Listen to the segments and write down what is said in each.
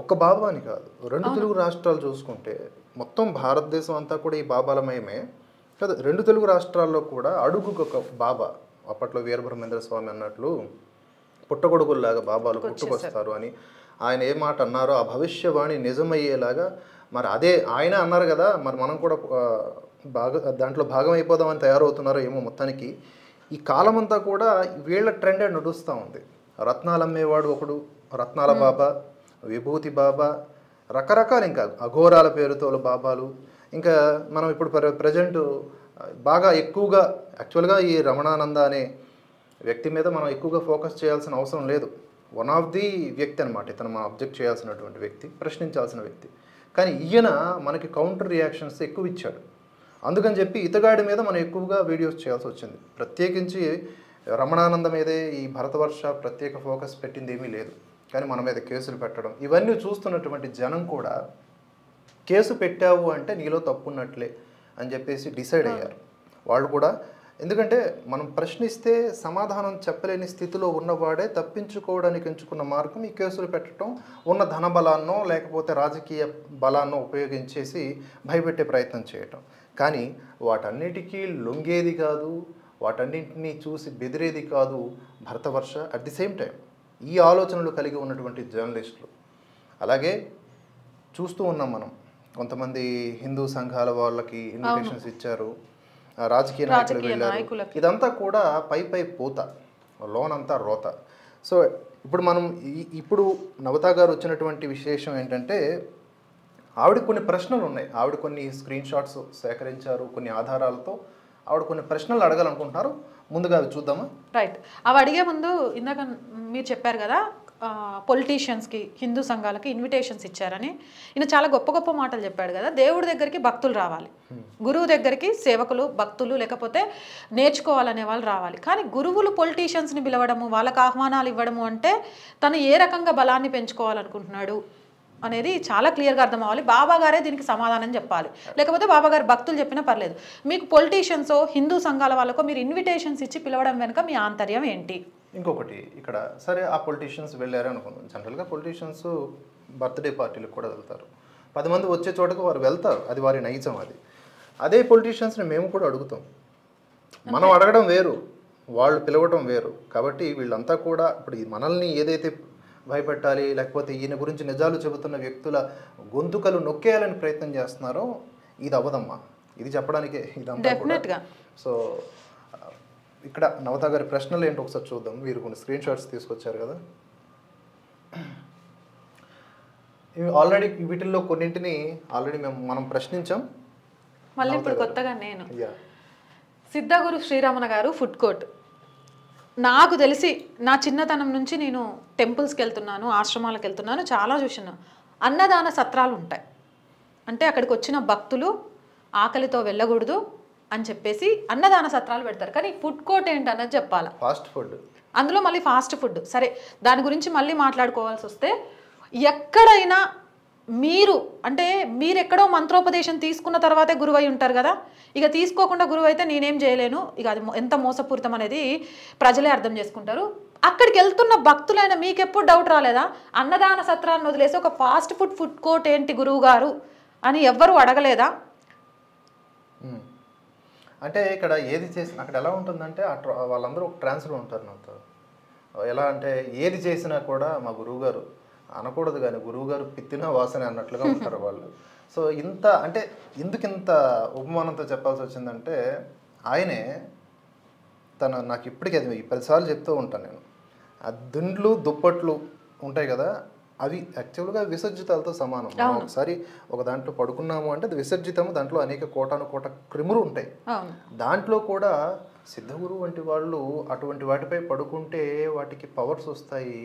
ఒక్క బాబా అని కాదు, 2 తెలుగు రాష్ట్రాలు చూసుకుంటే మొత్తం భారతదేశం అంతా కూడా ఈ బాబాలమయమే కాదు. 2 తెలుగు రాష్ట్రాల్లో కూడా అడుగుకొక బాబా, అప్పట్లో వీరబ్రహ్మేంద్ర స్వామి అన్నట్లు పుట్టగొడుగుల్లాగా బాబాలు పుట్టుకొస్తారు అని ఆయన ఏ మాట అన్నారో ఆ భవిష్యవాణి నిజమయ్యేలాగా మరి అదే ఆయన అన్నారు కదా, మరి మనం కూడా దాంట్లో భాగం అయిపోదామని తయారవుతున్నారో ఏమో. మొత్తానికి ఈ కాలమంతా కూడా వీళ్ళ ట్రెండే నడుస్తూ ఉంది. రత్నాలు అమ్మేవాడు ఒకడు, రత్నాల బాబా, విభూతి బాబా, రకరకాలు ఇంకా అఘోరాల పేరుతో బాబాలు. ఇంకా మనం ఇప్పుడు ప్రజెంట్ బాగా ఎక్కువగా యాక్చువల్గా ఈ రమణానంద అనే వ్యక్తి మీద మనం ఎక్కువగా ఫోకస్ చేయాల్సిన అవసరం లేదు. వన్ ఆఫ్ ది వ్యక్తి అనమాట ఇతను, మనం అబ్జెక్ట్ చేయాల్సినటువంటి వ్యక్తి, ప్రశ్నించాల్సిన వ్యక్తి. కానీ ఈయన మనకి కౌంటర్ రియాక్షన్స్ ఎక్కువ ఇచ్చాడు. అందుకని చెప్పి ఇతగాడి మీద మనం ఎక్కువగా వీడియోస్ చేయాల్సి వచ్చింది. ప్రత్యేకించి రమణానంద మీదే ఈ భరతవర్ష ప్రత్యేక ఫోకస్ పెట్టింది ఏమీ లేదు. కానీ మన మీద కేసులు పెట్టడం, ఇవన్నీ చూస్తున్నటువంటి జనం కూడా కేసు పెట్టావు అంటే నీలో తప్పున్నట్లే అని చెప్పేసి డిసైడ్ అయ్యారు వాళ్ళు కూడా. ఎందుకంటే మనం ప్రశ్నిస్తే సమాధానం చెప్పలేని స్థితిలో ఉన్నవాడే తప్పించుకోవడానికి ఎంచుకున్న మార్గం ఈ కేసులు పెట్టడం, ఉన్న ధన బలాన్నో లేకపోతే రాజకీయ బలాన్నో ఉపయోగించేసి భయపెట్టే ప్రయత్నం చేయటం. కానీ వాటన్నిటికీ లొంగేది కాదు, వాటన్నింటినీ చూసి బెదిరేది కాదు Bharatavarsha. At the same time ఈ ఆలోచనలు కలిగి ఉన్నటువంటి జర్నలిస్టులు. అలాగే చూస్తూ ఉన్నాం మనం, కొంతమంది హిందూ సంఘాల వాళ్ళకి ఇన్విటేషన్స్ ఇచ్చారు, రాజకీయ నాయకులు వెళ్ళారు. ఇదంతా కూడా పై పూత, లోన్ అంతా రోత. సో ఇప్పుడు నవత గారు వచ్చినటువంటి విశేషం ఏంటంటే, ఆవిడ కొన్ని ప్రశ్నలు ఉన్నాయి, ఆవిడ కొన్ని స్క్రీన్ షాట్స్ సేకరించారు, కొన్ని ఆధారాలతో ఆవిడ కొన్ని ప్రశ్నలు అడగాలనుకుంటున్నారు. ముందుగా అవి చూద్దామా? రైట్. అవి అడిగే ముందు ఇందాక మీరు చెప్పారు కదా పొలిటీషియన్స్కి, హిందూ సంఘాలకి ఇన్విటేషన్స్ ఇచ్చారని. ఈయన చాలా గొప్ప గొప్ప మాటలు చెప్పాడు కదా. దేవుడి దగ్గరికి భక్తులు రావాలి, గురువు దగ్గరికి సేవకులు, భక్తులు, లేకపోతే నేర్చుకోవాలనే వాళ్ళు రావాలి. కానీ గురువులు పొలిటీషియన్స్ని పిలవడము, వాళ్ళకి ఆహ్వానాలు ఇవ్వడము అంటే తను ఏ రకంగా బలాన్ని పెంచుకోవాలనుకుంటున్నాడు అనేది చాలా క్లియర్గా అర్థం అవ్వాలి. బాబా గారే దీనికి సమాధానం చెప్పాలి, లేకపోతే బాబా గారు భక్తులు చెప్పినా పర్లేదు. మీకు పొలిటీషియన్సో హిందూ సంఘాల వాళ్ళకో మీరు ఇన్విటేషన్స్ ఇచ్చి పిలవడం వెనుక మీ ఆంతర్యం ఏంటి? ఇంకొకటి ఇక్కడ, సరే ఆ పొలిటీషియన్స్ వెళ్ళారు అనుకుందాం. జనరల్గా పొలిటీషియన్స్ బర్త్డే పార్టీలకు కూడా వెళ్తారు, 10 మంది వచ్చే చోటకు వారు వెళ్తారు, అది వారి నైజం. అదే పొలిటీషియన్స్ని మేము కూడా అడుగుతాం. మనం అడగడం వేరు, వాళ్ళు పిలవడం వేరు. కాబట్టి వీళ్ళంతా కూడా ఇప్పుడు మనల్ని ఏదైతే భయపెట్టాలి, లేకపోతే ఈయన గురించి నిజాలు చెబుతున్న వ్యక్తుల గొంతుకలు నొక్కేయాలని ప్రయత్నం చేస్తున్నారో ఇది అవ్వదమ్మా. ఇది చెప్పడానికే ఇదంతా కూడా. సో ఇక్కడ నవత గారి ప్రశ్నలు ఏంటో ఒకసారి చూద్దాం. మీరు కొన్ని స్క్రీన్ షాట్స్ తీసుకొచ్చారు కదా, ఇవి ఆల్రెడీ వీటిల్లో కొన్నింటిని ఆల్రెడీ మనం ప్రశ్నించాం. మళ్ళీ ఇప్పుడు కొత్తగా నేను సిద్ధగురు శ్రీరమణ గారు ఫుడ్ కోర్ట్. నాకు తెలిసి నా చిన్నతనం నుంచి నేను టెంపుల్స్కి వెళ్తున్నాను, ఆశ్రమాలకు వెళ్తున్నాను, చాలా చూసినాను. అన్నదాన సత్రాలు ఉంటాయి. అంటే అక్కడికి వచ్చిన భక్తులు ఆకలితో వెళ్ళకూడదు అని చెప్పేసి అన్నదాన సత్రాలు పెడతారు. కానీ ఫుడ్ కోర్ట్ ఏంటన్నది చెప్పాలి. ఫాస్ట్ ఫుడ్, అందులో మళ్ళీ ఫాస్ట్ ఫుడ్. సరే, దాని గురించి మళ్ళీ మాట్లాడుకోవాల్సి వస్తే, ఎక్కడైనా మీరు ఎక్కడో మంత్రోపదేశం తీసుకున్న తర్వాతే గురువు అయి ఉంటారు కదా. ఇక తీసుకోకుండా గురువు అయితే నేనేం చేయలేను, ఇక అది ఎంత మోసపూరితం అనేది ప్రజలే అర్థం చేసుకుంటారు. అక్కడికి వెళ్తున్న భక్తులైన మీకెప్పుడు డౌట్ రాలేదా? అన్నదాన సత్రాన్ని వదిలేసి ఒక ఫాస్ట్ ఫుడ్ కోర్ట్ ఏంటి గురువు గారు అని ఎవ్వరూ అడగలేదా? అంటే ఇక్కడ ఏది చేసినా అక్కడ ఎలా ఉంటుందంటే వాళ్ళందరూ ఒక ట్రాన్స్లో ఉంటారు నాతో. ఎలా అంటే ఏది చేసినా కూడా మా గురువుగారు అనకూడదు, కానీ గురువుగారు పిత్తిన వాసన అన్నట్లుగా ఉంటారు వాళ్ళు. సో ఎందుకు ఇంత ఉపమానంతో చెప్పాల్సి వచ్చిందంటే, ఆయనే నాకు ఇప్పటికీ అది 10 సార్లు చెప్తూ ఉంటాను నేను. ఆ దిండ్లు దుప్పట్లు ఉంటాయి కదా, అవి యాక్చువల్గా విసర్జితాలతో సమానం. ఒకసారి ఒక దాంట్లో పడుకున్నాము అంటే అది విసర్జితము, దాంట్లో అనేక కోట క్రిములు ఉంటాయి. దాంట్లో కూడా సిద్ధగురు వంటి వాళ్ళు అటువంటి వాటిపై పడుకుంటే వాటికి పవర్స్ వస్తాయి.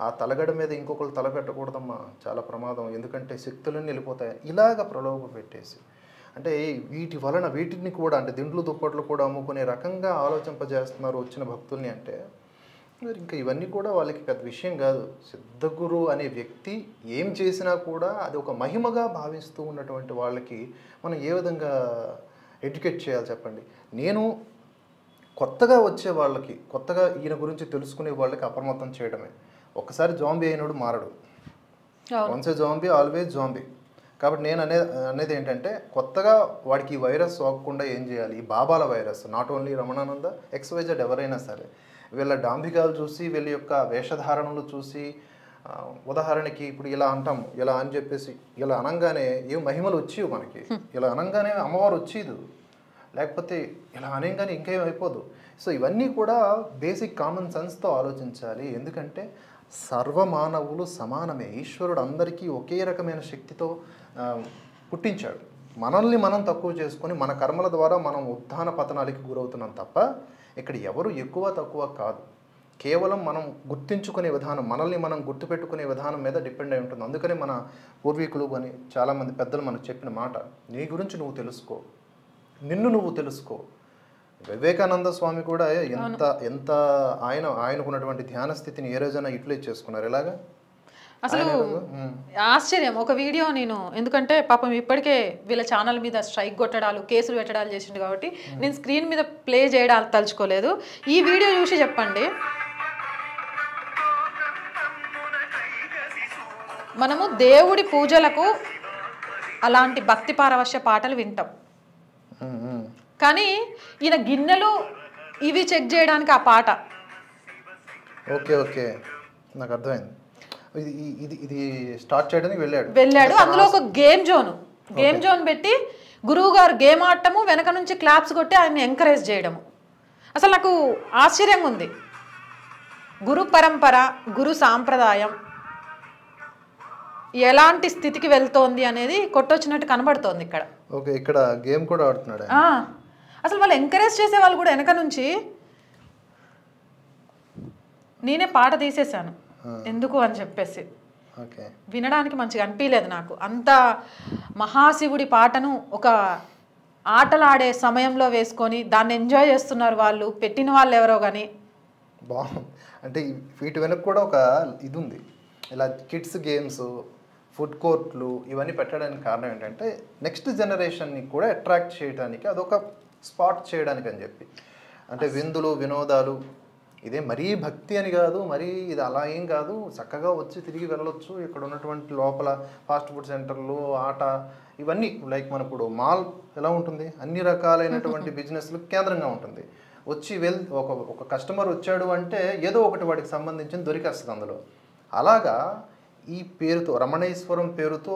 ఆ తలగడ మీద ఇంకొకరు తల పెట్టకూడదమ్మా, చాలా ప్రమాదం, ఎందుకంటే శక్తులన్నీ వెళ్ళిపోతాయి. ఇలాగ ప్రలోభ పెట్టేసి అంటే వీటిని కూడా అంటే దిండ్లు దుప్పట్లు కూడా అమ్ముకునే రకంగా ఆలోచింపజేస్తున్నారు వచ్చిన భక్తుల్ని. అంటే మరి ఇంకా ఇవన్నీ కూడా వాళ్ళకి పెద్ద విషయం కాదు. సిద్ధగురు అనే వ్యక్తి ఏం చేసినా కూడా అది ఒక మహిమగా భావిస్తూ ఉన్నటువంటి వాళ్ళకి మనం ఏ విధంగా ఎడ్యుకేట్ చేయాలి చెప్పండి. నేను కొత్తగా వచ్చే వాళ్ళకి, కొత్తగా ఈయన గురించి తెలుసుకునే వాళ్ళకి అప్రమత్తం చేయడమే. ఒక్కసారి జాంబీ అయినోడు మారడు. వన్స్ ఏ జాంబీ ఆల్వేజ్ జాంబీ. కాబట్టి నేను అనేది ఏంటంటే కొత్తగా వాడికి ఈ వైరస్ సోకకుండా ఏం చేయాలి, ఈ బాబాల virus, not only Ramanananda, XYZ ఎవరైనా సరే వీళ్ళ డాంబికాలు చూసి వీళ్ళ యొక్క వేషధారణలు చూసి, ఉదాహరణకి ఇప్పుడు ఇలా అంటాం, ఇలా అని చెప్పేసి ఇలా అనగానే ఏ మహిమలు వచ్చేవి మనకి, ఇలా అనగానే అమ్మవారు వచ్చేది, లేకపోతే ఇలా అనగానే ఇంకేం అయిపోదు. సో ఇవన్నీ కూడా బేసిక్ కామన్ సెన్స్తో ఆలోచించాలి. ఎందుకంటే సర్వమానవులు సమానమే, ఈశ్వరుడు అందరికీ ఒకే రకమైన శక్తితో పుట్టించాడు. మనల్ని మనం తక్కువ చేసుకొని మన కర్మల ద్వారా మనం ఉత్థాన పతనాలకి గురవుతున్నాం తప్ప ఇక్కడ ఎవరు ఎక్కువ తక్కువ కాదు. కేవలం మనం గుర్తించుకునే విధానం, మనల్ని మనం గుర్తుపెట్టుకునే విధానం మీద డిపెండ్ అయి ఉంటుంది. అందుకనే మన పూర్వీకులు అని చాలామంది పెద్దలు మనకు చెప్పిన మాట, నీ గురించి నువ్వు తెలుసుకో, నిన్ను నువ్వు తెలుసుకో. వివేకానంద స్వామి కూడా ఎంత ఆయనకున్నటువంటి ధ్యాన స్థితిని ఏ రోజైనా యూటిలైజ్ చేసుకున్నారు ఇలాగా. అసలు ఆశ్చర్యం. ఒక వీడియో నేను, ఎందుకంటే పాపం ఇప్పటికే వీళ్ళ ఛానల్ మీద స్ట్రైక్ కొట్టడాలు, కేసులు పెట్టడాలు చేసిండు కాబట్టి నేను స్క్రీన్ మీద ప్లే చేయడాలు తలుచుకోలేదు. ఈ వీడియో చూసి చెప్పండి. మనము దేవుడి పూజలకు అలాంటి భక్తి పారవశ్య పాటలు వింటాం, కానీ ఈయన గిన్నెలు ఇవి చెక్ చేయడానికి ఆ పాట. ఓకే ఓకే, నాకు అర్థమైంది. ఇది స్టార్ట్ చేయడానికి వెళ్ళాడు. అందులో ఒక గేమ్ జోన్ పెట్టి గురువు గారు గేమ్ ఆడటము, వెనక నుంచి క్లాప్స్ కొట్టి ఆయన్ని ఎంకరేజ్ చేయడము. అసలు నాకు ఆశ్చర్యంగా ఉంది. గురు పరంపర, గురు సాంప్రదాయం ఎలాంటి స్థితికి వెళ్తోంది అనేది కొట్టొచ్చినట్టు కనబడుతోంది ఇక్కడ. ఓకే, ఇక్కడ గేమ్ కూడా ఆడుతున్నాడు. అసలు వాళ్ళు ఎంకరేజ్ చేసే వాళ్ళు కూడా వెనక నుంచి. నేనే పాట తీసేశాను ఎందుకు అని చెప్పేసి, వినడానికి మంచిగా అనిపించలేదు నాకు. అంత మహాశివుడి పాటను ఒక ఆటలాడే సమయంలో వేసుకొని దాన్ని ఎంజాయ్ చేస్తున్నారు వాళ్ళు, పెట్టిన వాళ్ళు ఎవరో కానీ. బాగుంది. అంటే వీటి వెనక కూడా ఒక ఇది ఉంది. ఇలా కిడ్స్ గేమ్స్, ఫుడ్ కోర్ట్లు ఇవన్నీ పెట్టడానికి కారణం ఏంటంటే నెక్స్ట్ జనరేషన్ని కూడా అట్రాక్ట్ చేయడానికి, అదొక స్పాట్ చేయడానికి అని చెప్పి. అంటే విందులు వినోదాలు, ఇదే మరీ భక్తి అని కాదు, మరీ ఇది అలా ఏం కాదు, చక్కగా వచ్చి తిరిగి వెళ్ళొచ్చు. ఇక్కడ ఉన్నటువంటి లోపల ఫాస్ట్ ఫుడ్ సెంటర్లు, ఆట, ఇవన్నీ లైక్ మన ఇప్పుడు మాల్ ఎలా ఉంటుంది, అన్ని రకాలైనటువంటి బిజినెస్లు కేంద్రంగా ఉంటుంది. వచ్చి ఒక కస్టమర్ వచ్చాడు అంటే ఏదో ఒకటి వాడికి సంబంధించిన దొరికేస్తుంది అందులో. అలాగా ఈ పేరుతో, రమణేశ్వరం పేరుతో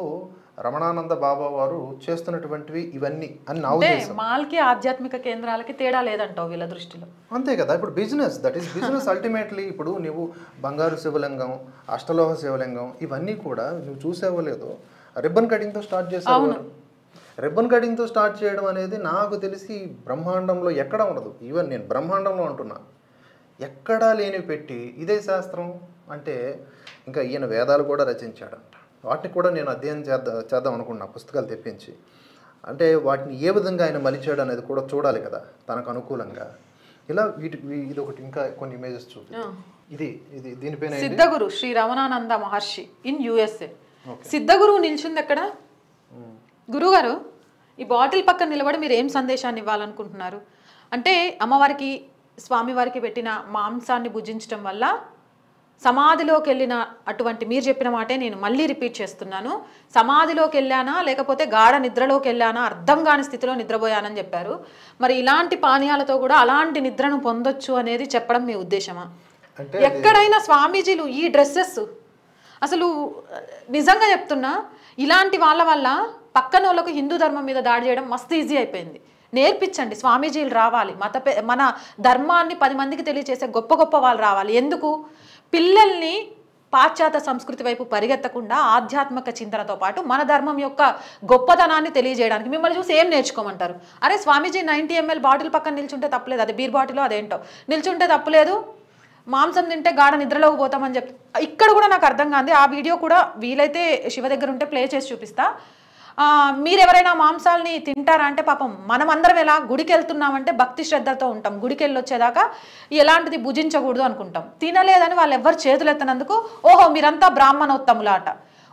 రమణానంద బాబా వారు చేస్తున్నటువంటివి ఇవన్నీ అని నా ఉద్దేశం. మాల్కి ఆధ్యాత్మిక కేంద్రాలకి తేడా లేదంటావు వీళ్ళ దృష్టిలో. అంతే కదా, ఇప్పుడు business, that is business ultimately. ఇప్పుడు నువ్వు బంగారు శివలింగం, అష్టలోహ శివలింగం ఇవన్నీ కూడా నువ్వు చూసేవో లేదో రిబ్బన్ కటింగ్తో స్టార్ట్ చేసావు. రిబ్బన్ కటింగ్తో స్టార్ట్ చేయడం అనేది నాకు తెలిసి బ్రహ్మాండంలో ఎక్కడ ఉండదు. ఈవెన్ నేను బ్రహ్మాండంలో అంటున్నా, ఎక్కడా లేని పెట్టి ఇదే శాస్త్రం అంటే ఇంకా ఈయన వేదాలు కూడా రచించాడంట. వాటిని కూడా నేను అధ్యయనం చేద్దాం అనుకున్నా, పుస్తకాలు తెప్పించి. అంటే వాటిని ఏ విధంగా ఆయన మలిచాడు అనేది కూడా చూడాలి కదా తనకు అనుకూలంగా. ఇలా ఇది ఒకటి, ఇంకా కొన్ని ఇమేజెస్ చూపి. ఇది దీనిపైన సిద్ధగురు శ్రీ రమణానంద మహర్షి ఇన్ USA. సిద్ధగురువు నిల్చుంది ఎక్కడ? గురువుగారు ఈ బాటిల్ పక్కన నిలబడి మీరు ఏం సందేశాన్ని ఇవ్వాలనుకుంటున్నారు అంటే, అమ్మవారికి స్వామివారికి పెట్టిన మాంసాన్ని భుజించడం వల్ల సమాధిలోకి వెళ్ళిన అటువంటి, మీరు చెప్పిన మాటే నేను మళ్ళీ రిపీట్ చేస్తున్నాను, సమాధిలోకి వెళ్ళానా లేకపోతే గాఢ నిద్రలోకి వెళ్ళానా అర్థం కాని స్థితిలో నిద్రపోయానని చెప్పారు. మరి ఇలాంటి పానీయాలతో కూడా అలాంటి నిద్రను పొందొచ్చు అనేది చెప్పడం మీ ఉద్దేశమా? ఎక్కడైనా స్వామీజీలు ఈ డ్రెస్సెస్, అసలు నిజంగా చెప్తున్నా, ఇలాంటి వాళ్ళ వల్ల పక్కన వాళ్ళకు హిందూ ధర్మం మీద దాడి చేయడం మస్తు ఈజీ అయిపోయింది. నేర్పించండి, స్వామీజీలు రావాలి, మన ధర్మాన్ని 10 మందికి తెలియజేసే గొప్ప గొప్ప వాళ్ళు రావాలి. ఎందుకు పిల్లల్ని పాశ్చాత్య సంస్కృతి వైపు పరిగెత్తకుండా ఆధ్యాత్మిక చింతనతో పాటు మన ధర్మం యొక్క గొప్పతనాన్ని తెలియజేయడానికి. మిమ్మల్ని చూసి ఏం నేర్చుకోమంటారు? అరే స్వామీజీ 90 ml బాటిల్ పక్కన నిల్చుంటే తప్పలేదు, అది బీర్ బాటిల్ అదేంటో నిల్చుంటే తప్పలేదు, మాంసం తింటే గాఢ నిద్రలోకి పోతామని చెప్తా. ఇక్కడ కూడా నాకు అర్థం కాదు. ఆ వీడియో కూడా వీలైతే శివ దగ్గర ఉంటే ప్లే చేసి చూపిస్తా. మీరు ఎవరైనా మాంసాలని తింటారా అంటే, పాపం మనం అందరం ఎలా గుడికి వెళ్తున్నామంటే భక్తి శ్రద్ధలతో ఉంటాం, గుడికి వెళ్ళి వచ్చేదాకా ఎలాంటిది భుజించకూడదు అనుకుంటాం. తినలేదని వాళ్ళు ఎవరు చేతులు ఎత్తనందుకు ఓహో మీరంతా బ్రాహ్మణోత్తములాట.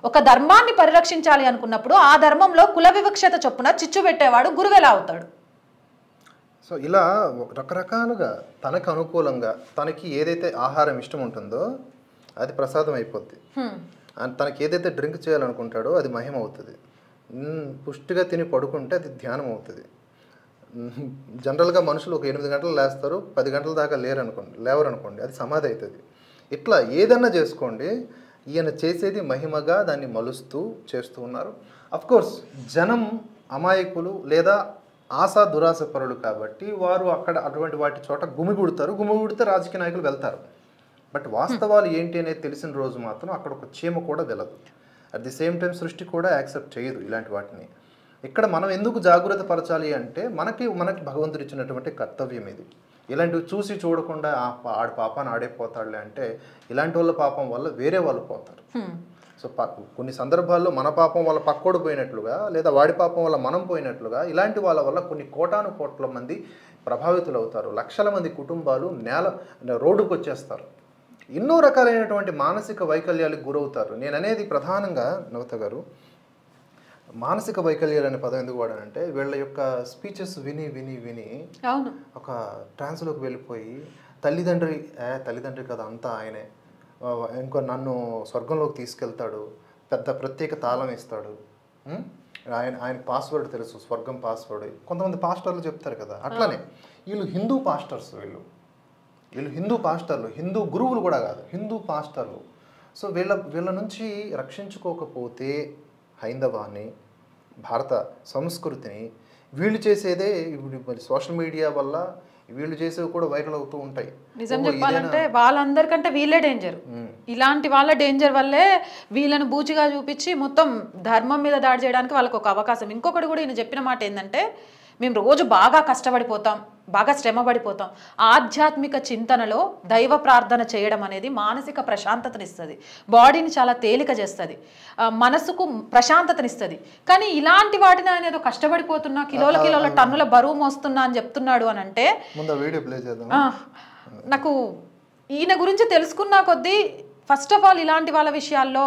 ఒక ధర్మాన్ని పరిరక్షించాలి అనుకున్నప్పుడు ఆ ధర్మంలో కుల వివక్షత చొప్పున చిచ్చు పెట్టేవాడు గురువు ఎలా అవుతాడు? సో ఇలా రకరకాలుగా తనకు అనుకూలంగా తనకి ఏదైతే ఆహారం ఇష్టం ఉంటుందో అది ప్రసాదం అయిపోద్ది. తనకి ఏదైతే డ్రింక్ చేయాలనుకుంటాడో అది మహిమ అవుతుంది. పుష్టిగా తిని పడుకుంటే అది ధ్యానం అవుతుంది. జనరల్గా మనుషులు ఒక 8 గంటలు లేస్తారు, 10 గంటల దాకా లేవరనుకోండి, అది సమాధి అవుతుంది. ఇట్లా ఏదన్నా చేసుకోండి, ఈయన చేసేది మహిమగా దాన్ని మలుస్తూ చేస్తూ ఉన్నారు. అఫ్కోర్స్ జనం అమాయకులు లేదా ఆశా దురాశ పరులు కాబట్టి వారు అక్కడ అటువంటి వాటి చోట గుమిగూడితే రాజకీయ నాయకులు వెళ్తారు. బట్ వాస్తవాలు ఏంటి అనేది తెలిసిన రోజు మాత్రం అక్కడ ఒక చీమ కూడా వెళ్ళదు. అట్ ది సేమ్ టైం సృష్టి కూడా యాక్సెప్ట్ చేయదు ఇలాంటి వాటిని. ఇక్కడ మనం ఎందుకు జాగ్రత్త పరచాలి అంటే మనకి భగవంతుడు ఇచ్చినటువంటి కర్తవ్యం ఇది. ఇలాంటివి చూసి చూడకుండా ఆడి పాపాన్ని ఆడే పోతాడులే అంటే ఇలాంటి వాళ్ళ పాపం వల్ల వేరే వాళ్ళు పోతారు. సో కొన్ని సందర్భాల్లో మన పాపం వల్ల పక్కోడు పోయినట్లుగా లేదా వాడి పాపం వల్ల మనం పోయినట్లుగా ఇలాంటి వాళ్ళ వల్ల కొన్ని కోట్ల మంది ప్రభావితులు అవుతారు. లక్షల మంది కుటుంబాలు రోడ్డుకు వచ్చేస్తారు. ఎన్నో రకాలైనటువంటి మానసిక వైకల్యాలకు గురవుతారు. నేను అనేది ప్రధానంగా నవత గారు, మానసిక వైకల్యాలు అనే పదం ఎందుకు వాడానంటే వీళ్ళ యొక్క స్పీచెస్ విని విని విని ఒక ట్రాన్స్లోకి వెళ్ళిపోయి తల్లిదండ్రి కదా అంతా ఆయనే, ఇంకో నన్ను స్వర్గంలోకి తీసుకెళ్తాడు, పెద్ద ప్రత్యేక తాళం ఇస్తాడు, ఆయన పాస్వర్డ్ తెలుసు, స్వర్గం పాస్వర్డ్. కొంతమంది పాస్టర్లు చెప్తారు కదా, అట్లానే వీళ్ళు హిందూ పాస్టర్స్, వీళ్ళు హిందూ పాస్టర్లు, హిందూ గురువులు కూడా కాదు, హిందూ పాస్టర్లు. సో వీళ్ళ నుంచి రక్షించుకోకపోతే హైందవాన్ని, భారత సంస్కృతిని వీళ్ళు చేసేదే ఇప్పుడు సోషల్ మీడియా వల్ల వీళ్ళు చేసేవి కూడా వైరల్ అవుతూ ఉంటాయి. నిజం చెప్పాలంటే వాళ్ళందరికంటే వీళ్ళే డేంజర్. ఇలాంటి వాళ్ళ డేంజర్ వల్లే వీళ్ళని బూచిగా చూపించి మొత్తం ధర్మం మీద దాడి చేయడానికి వాళ్ళకి ఒక అవకాశం. ఇంకొకటి కూడా ఈయన చెప్పిన మాట ఏంటంటే, మేము రోజు బాగా కష్టపడిపోతాం, బాగా శ్రమ పడిపోతాం. ఆధ్యాత్మిక చింతనలో దైవ ప్రార్థన చేయడం అనేది మానసిక ప్రశాంతతనిస్తుంది, బాడీని చాలా తేలిక చేస్తుంది, మనసుకు ప్రశాంతతనిస్తుంది. కానీ ఇలాంటి వాటిని ఆయన ఏదో కష్టపడిపోతున్నా, కిలోల టన్నుల బరువు మోస్తున్నా అని చెప్తున్నాడు అని అంటే, నాకు ఈయన గురించి తెలుసుకున్న కొద్దీ ఫస్ట్ ఆఫ్ ఆల్ ఇలాంటి వాళ్ళ విషయాల్లో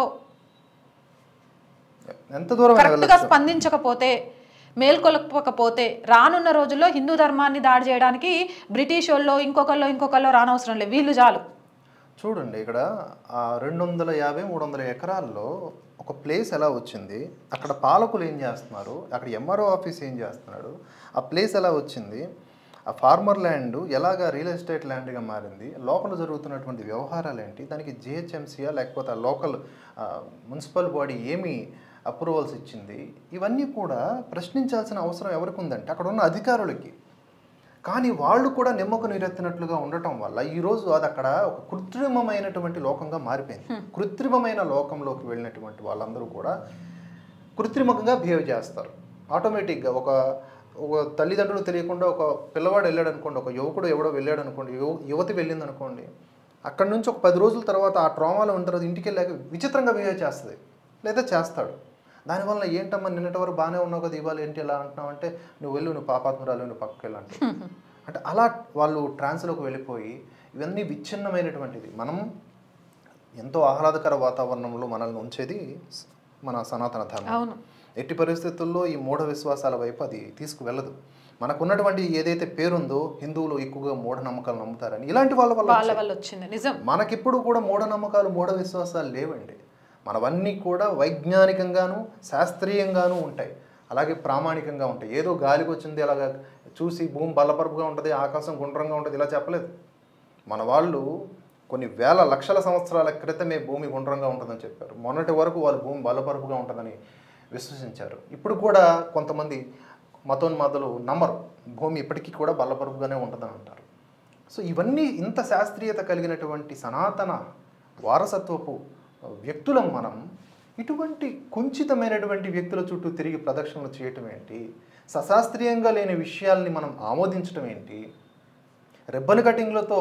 కరెక్ట్గా స్పందించకపోతే, మేల్కొలకపోతే రానున్న రోజుల్లో హిందూ ధర్మాన్ని దాడి చేయడానికి బ్రిటిష్ వాళ్ళు ఇంకొకళ్ళు రానవసరం లేదు, వీళ్ళు చాలు. చూడండి, ఇక్కడ 250-300 ఎకరాల్లో ఒక ప్లేస్ ఎలా వచ్చింది, అక్కడ పాలకులు ఏం చేస్తున్నారు, అక్కడ ఎంఆర్ఓ ఆఫీస్ ఏం చేస్తున్నాడు, ఆ ప్లేస్ ఎలా వచ్చింది, ఆ ఫార్మర్ ల్యాండ్ ఎలాగా రియల్ ఎస్టేట్ ల్యాండ్గా మారింది, లోపల జరుగుతున్నటువంటి వ్యవహారాలు ఏంటి, దానికి జిహెచ్ఎంసీయా లేకపోతే ఆ లోకల్ మున్సిపల్ బాడీ ఏమి అప్రూవల్స్ ఇచ్చింది, ఇవన్నీ కూడా ప్రశ్నించాల్సిన అవసరం ఎవరికి ఉందంటే అక్కడ ఉన్న అధికారులకి. కానీ వాళ్ళు కూడా నిమ్మకు నీరెత్తినట్లుగా ఉండటం వల్ల ఈరోజు అది అక్కడ ఒక కృత్రిమమైనటువంటి లోకంగా మారిపోయింది. కృత్రిమమైన లోకంలోకి వెళ్ళినటువంటి వాళ్ళందరూ కూడా కృత్రిమంగా బిహేవ్ చేస్తారు. ఆటోమేటిక్గా ఒక తల్లిదండ్రులు తెలియకుండా ఒక పిల్లవాడు వెళ్ళాడు అనుకోండి, ఒక యువకుడు ఎవడో వెళ్ళాడు అనుకోండి, యువతి వెళ్ళింది అనుకోండి, అక్కడ నుంచి ఒక 10 రోజుల తర్వాత ఆ ట్రామాలో ఉన్న తర్వాత ఇంటికి వెళ్ళాక విచిత్రంగా బిహేవ్ చేస్తుంది లేదా చేస్తాడు. దానివల్ల ఏంటమ్మా నిన్నటి వరకు బాగానే ఉన్నావు కదా, ఇవాళ ఏంటి ఎలా అంటున్నావు అంటే, నువ్వు పాపాత్మరాలు, నువ్వు పక్కకి వెళ్ళంటే అంటే అలా వాళ్ళు ట్రాన్స్లోకి వెళ్ళిపోయి ఇవన్నీ విచ్ఛిన్నమైనటువంటిది. మనం ఎంతో ఆహ్లాదకర వాతావరణంలో మనల్ని ఉంచేది మన సనాతన ధర్మం. ఎట్టి పరిస్థితుల్లో ఈ మూఢ విశ్వాసాల వైపు అది తీసుకువెళ్ళదు. మనకున్నటువంటి ఏదైతే పేరుందో హిందువులు ఎక్కువగా మూఢనమ్మకాలు నమ్ముతారని, ఇలాంటి వాళ్ళ వల్ల వచ్చింది. నిజం, మనకిప్పుడు కూడా మూఢనమ్మకాలు మూఢ విశ్వాసాలు లేవండి. మనవన్నీ కూడా వైజ్ఞానికంగాను శాస్త్రీయంగానూ ఉంటాయి, అలాగే ప్రామాణికంగా ఉంటాయి. ఏదో గాలికి వచ్చింది అలాగా చూసి భూమి బల్లపరుపుగా ఉంటుంది, ఆకాశం గుండ్రంగా ఉంటుంది ఇలా చెప్పలేదు. మన వాళ్ళు కొన్ని వేల లక్షల సంవత్సరాల క్రితమే భూమి గుండ్రంగా ఉంటుందని చెప్పారు. మొన్నటి వరకు వాళ్ళు భూమి బల్లపరుపుగా ఉంటుందని విశ్వసించారు. ఇప్పుడు కూడా కొంతమంది మతోన్మాదులు నమ్మరు, భూమి ఇప్పటికీ కూడా బల్లపరుపుగానే ఉంటుందని అంటారు. సో ఇవన్నీ ఇంత శాస్త్రీయత కలిగినటువంటి సనాతన వారసత్వపు వ్యక్తులం మనం ఇటువంటి కుంచితమైనటువంటి వ్యక్తుల చుట్టూ తిరిగి ప్రదక్షిణలు చేయటం ఏంటి, సశాస్త్రీయంగా లేని విషయాల్ని మనం ఆమోదించడం ఏంటి, రిబ్బన్ కటింగ్లతో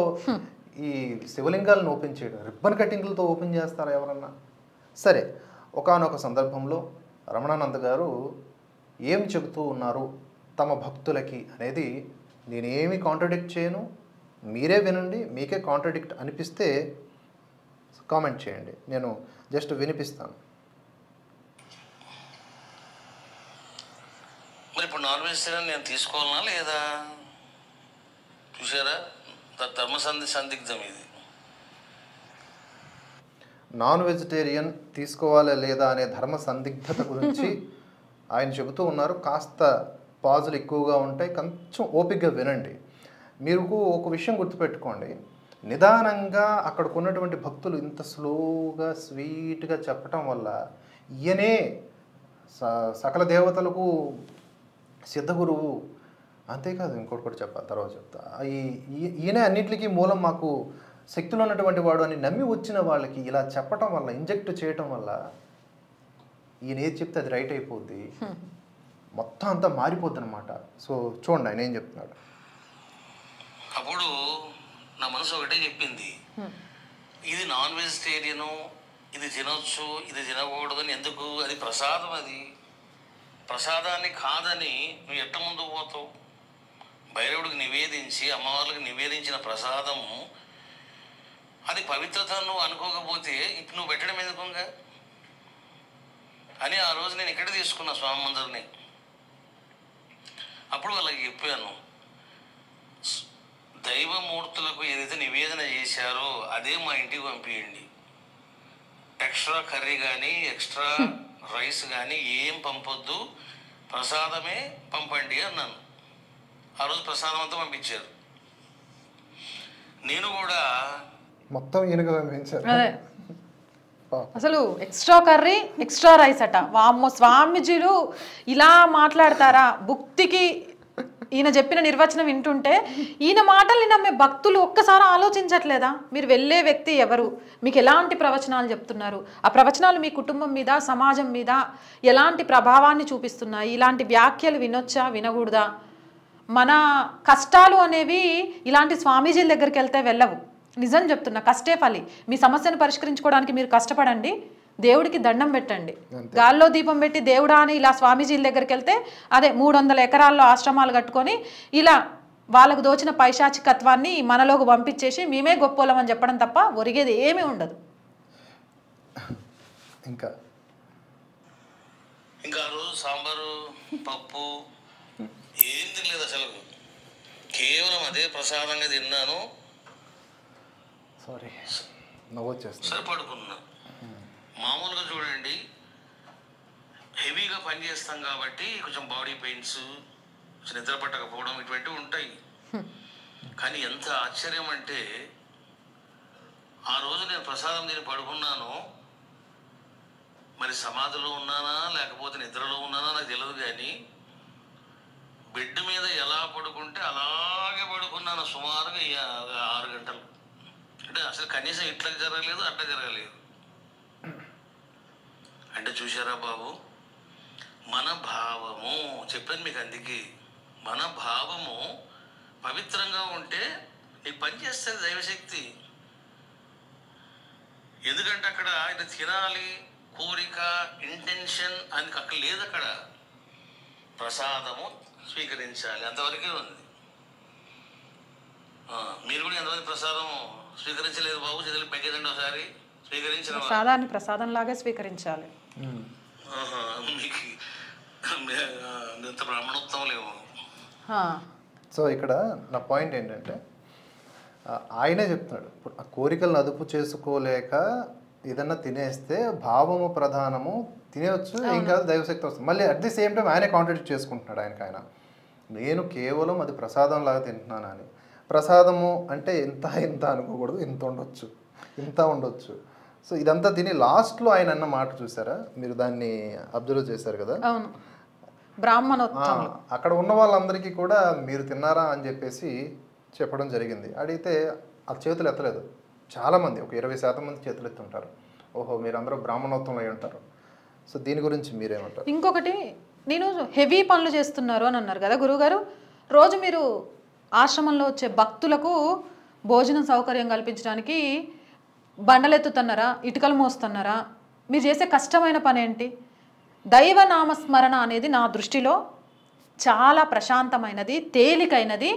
ఈ శివలింగాలను ఓపెన్ చేయడం, రిబ్బన్ కటింగ్లతో ఓపెన్ చేస్తారా ఎవరన్నా? సరే, ఒకానొక సందర్భంలో రమణానంద గారు ఏం చెబుతూ ఉన్నారు తమ భక్తులకి అనేది నేనేమి కాంట్రడిక్ట్ చేయను, మీరే వినండి. మీకే కాంట్రడిక్ట్ అనిపిస్తే కామెంట్ చేయండి, నేను జస్ట్ వినిపిస్తాను. మరి ఇప్పుడు నాన్ వెజిటేరియన్ నేను తీసుకోవాలనా లేదా? చూసారా, ధర్మ సందిగ్ధం ఇది. నాన్ వెజిటేరియన్ తీసుకోవాలా లేదా అనే ధర్మ సందిగ్ధత గురించి ఆయన చెబుతూ ఉన్నారు. కాస్త పాజులు ఎక్కువగా ఉంటాయి, కొంచెం ఓపికగా వినండి. మీరు ఒక విషయం గుర్తుపెట్టుకోండి, నిదానంగా అక్కడికి ఉన్నటువంటి భక్తులు ఇంత స్లోగా స్వీట్గా చెప్పటం వల్ల ఈయనే సకల దేవతలకు సిద్ధగురువు, అంతేకాదు ఇంకోటి కూడా చెప్పాలి తర్వాత చెప్తా, ఈయనే అన్నింటికి మూలం, మాకు శక్తిలో ఉన్నటువంటి వాడు అని నమ్మి వచ్చిన వాళ్ళకి ఇలా చెప్పటం వల్ల, ఇంజెక్ట్ చేయటం వల్ల ఈయన ఏది చెప్తే అది రైట్ అయిపోద్ది, మొత్తం అంతా మారిపోద్ది అనమాట. సో చూడండి ఆయన ఏం చెప్తున్నాడు. అప్పుడు నా మనసు ఒకటే చెప్పింది, ఇది నాన్ వెజిటేరియను, ఇది తినొచ్చు, ఇది తినకూడదని ఎందుకు, అది ప్రసాదం, అది ప్రసాదాన్ని కాదని నువ్వు ఎట్ట ముందుకు పోతావు? భైరవుడికి నివేదించి అమ్మవార్లకు నివేదించిన ప్రసాదము అది పవిత్రత నువ్వు అనుకోకపోతే ఇప్పుడు నువ్వు పెట్టడం ఎందుకుంగా అని ఆ రోజు నేను ఇక్కడ తీసుకున్నా స్వామి మందరిని. అప్పుడు వాళ్ళకి చెప్పాను, దైవమూర్తులకు ఏదైతే నివేదన చేశారో అదే మా ఇంటికి పంపించండి, ఎక్స్ట్రా కర్రీ కానీ ఎక్స్ట్రా రైస్ కానీ ఏం పంపొద్దు, ప్రసాదమే పంపండి అన్నాను. ఆ రోజు ప్రసాదం అంతా పంపించారు. నేను కూడా మొత్తం ఈయనగా పంపించారు. అసలు ఎక్స్ట్రా కర్రీ ఎక్స్ట్రా రైస్ అట. వామ్మో, స్వామీజీలు ఇలా మాట్లాడతారా? భుక్తికి ఈయన చెప్పిన నిర్వచనం వింటుంటే ఈయన మాటల్ని నమ్మే భక్తులు ఒక్కసారి ఆలోచించట్లేదా? మీరు వెళ్ళే వ్యక్తి ఎవరు, మీకు ఎలాంటి ప్రవచనాలు చెప్తున్నారు, ఆ ప్రవచనాలు మీ కుటుంబం మీద సమాజం మీద ఎలాంటి ప్రభావాన్ని చూపిస్తున్నాయి, ఇలాంటి వ్యాఖ్యలు వినొచ్చా వినకూడదా? మన కష్టాలు అనేవి ఇలాంటి స్వామీజీల దగ్గరికి వెళ్తే వెళ్ళవు. నిజం చెప్తున్నా, కష్టే ఫలి. మీ సమస్యను పరిష్కరించుకోవడానికి మీరు కష్టపడండి, దేవుడికి దండం పెట్టండి, గాల్లో దీపం పెట్టి దేవుడా అని ఇలా స్వామీజీల దగ్గరికి వెళ్తే అదే 300 ఎకరాల్లో ఆశ్రమాలు కట్టుకొని ఇలా వాళ్ళకు దోచిన పైశాచికత్వాన్ని మనలోకి పంపించేసి మేమే గొప్పోలం అని చెప్పడం తప్ప ఒరిగేది ఏమీ ఉండదు. ఇంకా ఆ రోజు సాంబారు పప్పు ఏం తినలేదు అసలు, కేవలం అదే ప్రసాదంగా తిన్నాను. సారీ నవ్వొచ్చేస్తుంది. సరే పడుకున్నా. మామూలుగా చూడండి, హెవీగా పని చేస్తాం కాబట్టి కొంచెం బాడీ పెయిన్స్, నిద్ర పట్టకపోవడం ఇటువంటివి ఉంటాయి. కానీ ఎంత ఆశ్చర్యం అంటే ఆ రోజు నేను ప్రసాదం తిని పడుకున్నాను. మరి సమాధిలో ఉన్నానా లేకపోతే నిద్రలో ఉన్నానా నాకు తెలియదు, కానీ బెడ్ మీద ఎలా పడుకుంటే అలాగే పడుకున్నాను సుమారుగా 6 గంటలు. అంటే అసలు కనీసం ఇట్లా జరగలేదు, అట్లా జరగలేదు. అంటే చూసారా బాబు, మన భావము చెప్పాను మీకు, అందుకే మన భావము పవిత్రంగా ఉంటే నీకు పనిచేస్తుంది దైవశక్తి. ఎందుకంటే అక్కడ ఇది తినాలి కోరిక ఇంటెన్షన్ అని అక్కడ లేదు, అక్కడ ప్రసాదము స్వీకరించాలి అంతవరకే ఉంది. మీరు కూడా ఎంతమంది ప్రసాదం స్వీకరించలేదు బాబు? చేతులు పెంకేదండి ఒకసారి. స్వీకరించిన ప్రసాదాన్ని ప్రసాదం లాగే స్వీకరించాలి. మీకు ఇంత బ్రాహ్మణోత్తం లేవు. సో ఇక్కడ నా పాయింట్ ఏంటంటే ఆయనే చెప్తున్నాడు, ఇప్పుడు ఆ కోరికలను అదుపు చేసుకోలేక ఏదన్నా తినేస్తే భావము ప్రధానము, తినేవచ్చు ఏం కాదు దైవశక్తి వస్తుంది. మళ్ళీ అట్ ది సేమ్ టైం ఆయనే కాంట్రాడిక్ట్ చేసుకుంటున్నాడు ఆయన. నేను కేవలం అది ప్రసాదం లాగా తింటున్నాను అని. ప్రసాదము అంటే ఇంత అనుకోకూడదు, ఇంత ఉండొచ్చు. సో ఇదంతా తిని లాస్ట్లో ఆయన అన్న మాట చూసారా మీరు? దాన్ని అబ్జర్వ్ చేశారు కదా? అవును, బ్రాహ్మణోత్తం. అక్కడ ఉన్న వాళ్ళందరికీ కూడా మీరు తిన్నారా అని చెప్పేసి చెప్పడం జరిగింది. అడిగితే ఆ చేతులు ఎత్తలేదు చాలామంది, ఒక 20% మంది చేతులు ఎత్తుంటారు. ఓహో మీరందరూ బ్రాహ్మణోత్తం అయి ఉంటారు. సో దీని గురించి మీరేమంటారు? ఇంకొకటి, నేను హెవీ పనులు చేస్తున్నారు అని అన్నారు కదా గురువుగారు. రోజు మీరు ఆశ్రమంలో వచ్చే భక్తులకు భోజనం సౌకర్యం కల్పించడానికి బండలెత్తుతున్నారా, ఇటుకలు మోస్తున్నారా? మీరు చేసే కష్టమైన పని ఏంటి? దైవనామస్మరణ అనేది నా దృష్టిలో చాలా ప్రశాంతమైనది, తేలికైనది,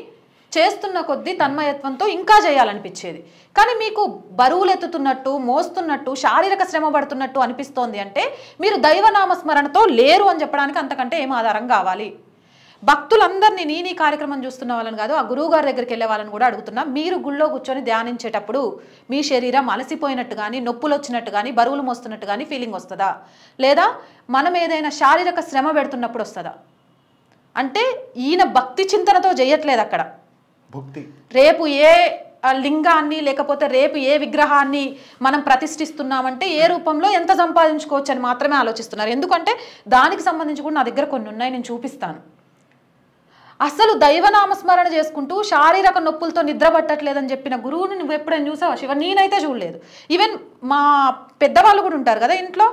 చేస్తున్న కొద్దీ తన్మయత్వంతో ఇంకా చేయాలనిపించేది. కానీ మీకు బరువులు ఎత్తుతున్నట్టు, మోస్తున్నట్టు, శారీరక శ్రమ పడుతున్నట్టు అనిపిస్తోంది అంటే మీరు దైవనామస్మరణతో లేరు అని చెప్పడానికి అంతకంటే ఏం ఆధారం కావాలి? భక్తులందరినీ నేను ఈ కార్యక్రమం చూస్తున్న వాళ్ళని కాదు, ఆ గురువు గారి దగ్గరికి వెళ్ళే వాళ్ళని కూడా అడుగుతున్నా, మీరు గుళ్ళో కూర్చొని ధ్యానించేటప్పుడు మీ శరీరం అలసిపోయినట్టు కానీ, నొప్పులు వచ్చినట్టు కానీ, బరువులు మోస్తున్నట్టు కానీ ఫీలింగ్ వస్తుందా? లేదా మనం ఏదైనా శారీరక శ్రమ పెడుతున్నప్పుడు వస్తుందా? అంటే ఈయన భక్తి చింతనతో చేయట్లేదు అక్కడ. భక్తి రేపు ఏ లింగాన్ని లేకపోతే రేపు ఏ విగ్రహాన్ని మనం ప్రతిష్ఠిస్తున్నామంటే ఏ రూపంలో ఎంత సంపాదించుకోవచ్చు అని మాత్రమే ఆలోచిస్తున్నారు. ఎందుకంటే దానికి సంబంధించి కూడా నా దగ్గర కొన్ని ఉన్నాయి, నేను చూపిస్తాను. అసలు దైవనామస్మరణ చేసుకుంటూ శారీరక నొప్పులతో నిద్ర పట్టట్లేదని చెప్పిన గురువుని నువ్వు ఎప్పుడైనా చూసావా శివ? నేనైతే చూడలేదు. ఈవెన్ మా పెద్దవాళ్ళు కూడా ఉంటారు కదా ఇంట్లో,